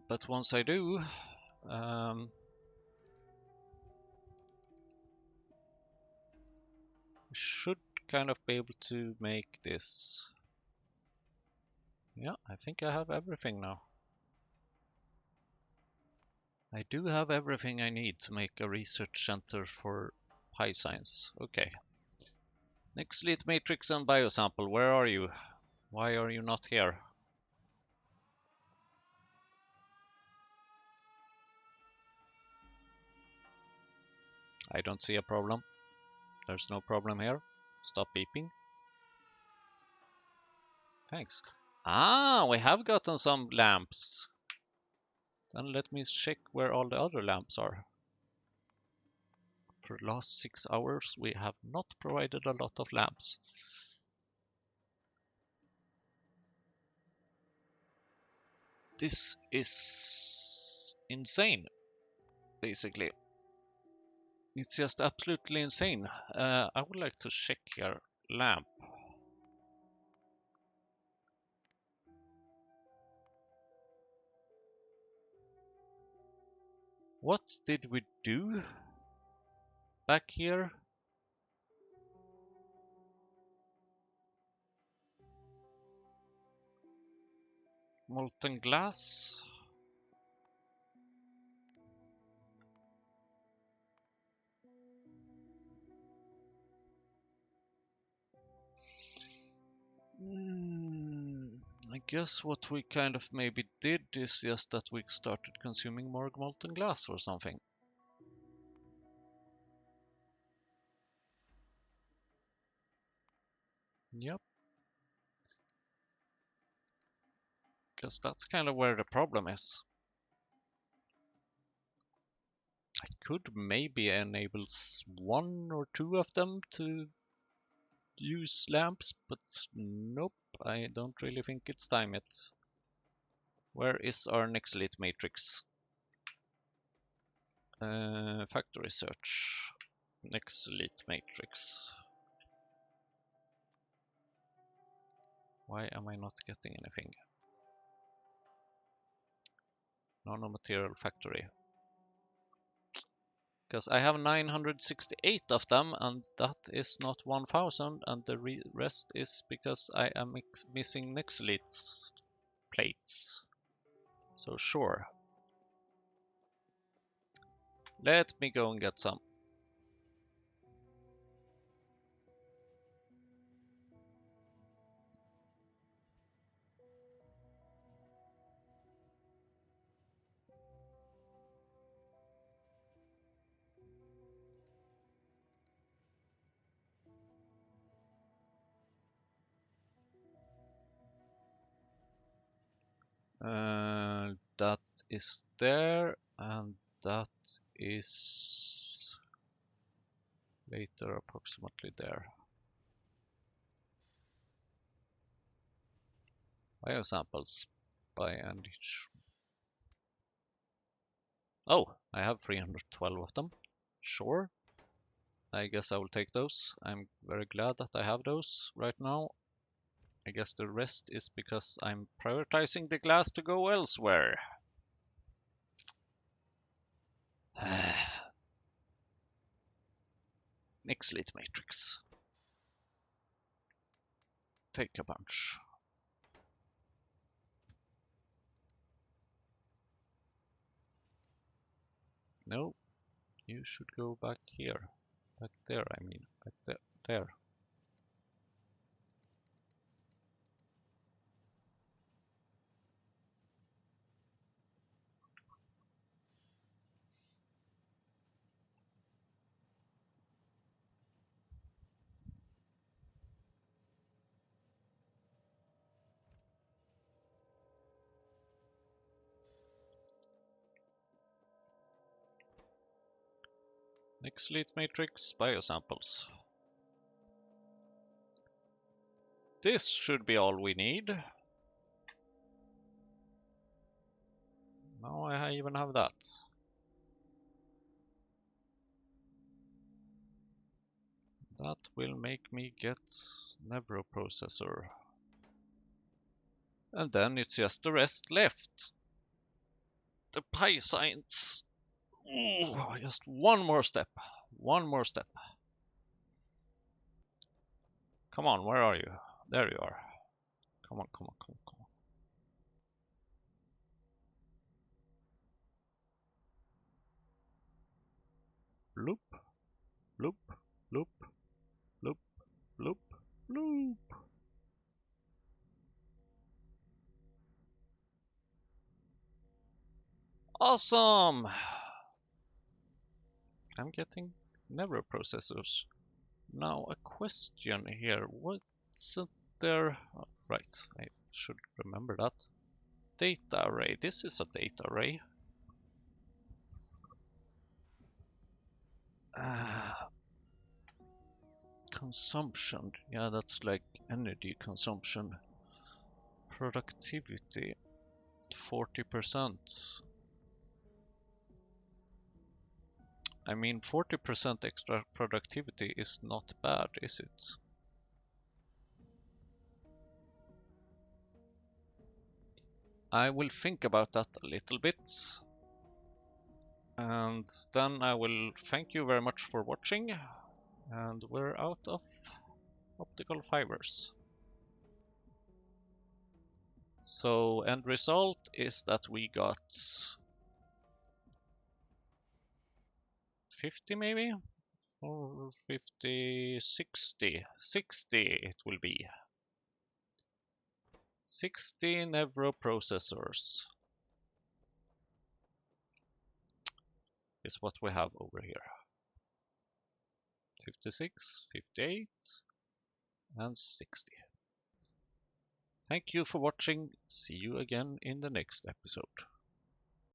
But once I do, should kind of be able to make this. Yeah, I think I have everything now. I do have everything I need to make a research center for Pi science. Okay. Next lead matrix and biosample, where are you? Why are you not here? I don't see a problem. There's no problem here. Stop beeping. Thanks. Ah, we have gotten some lamps. Then let me check where all the other lamps are. For the last 6 hours, we have not provided a lot of lamps. This is insane, basically. It's just absolutely insane. I would like to check here. Lamp. What did we do back here? Molten glass. I guess what we kind of maybe did is just that we started consuming more molten glass or something. Yep. Because that's kind of where the problem is. I could maybe enable 1 or 2 of them to use lamps, but nope, I don't really think it's time yet. Where is our next lit matrix? Factory search. Next lit matrix. Why am I not getting anything? Nanomaterial factory. Because I have 968 of them, and that is not 1000, and the rest is because I am missing Nexolith plates. So sure. Let me go and get some. That is there, and that is later approximately there. Biosamples by NH. Oh, I have 312 of them. Sure. I guess I will take those. I'm very glad that I have those right now. I guess the rest is because I'm prioritizing the glass to go elsewhere. Nixlit matrix. Take a bunch. No, you should go back here. Back there, I mean. Back there. There. Nixlit matrix, biosamples. This should be all we need. Now I even have that. That will make me get Nevro processor. And then it's just the rest left. The pi signs. Ooh, just one more step. One more step. Come on, where are you? There you are. Come on, come on, come on, come on. Loop, loop, loop, loop, loop, loop. Awesome! I'm getting Nevro processors. Now a question here. Wasn't there... Oh, right, I should remember that. Data array. This is a data array. Consumption. Yeah, that's like energy consumption. Productivity. 40%. I mean, 40% extra productivity is not bad, is it? I will think about that a little bit. And then I will thank you very much for watching. And we're out of optical fibers. So end result is that we got 50 maybe? Or 50, 60. 60 it will be. 60 Nevro processors is what we have over here. 56, 58, and 60. Thank you for watching. See you again in the next episode.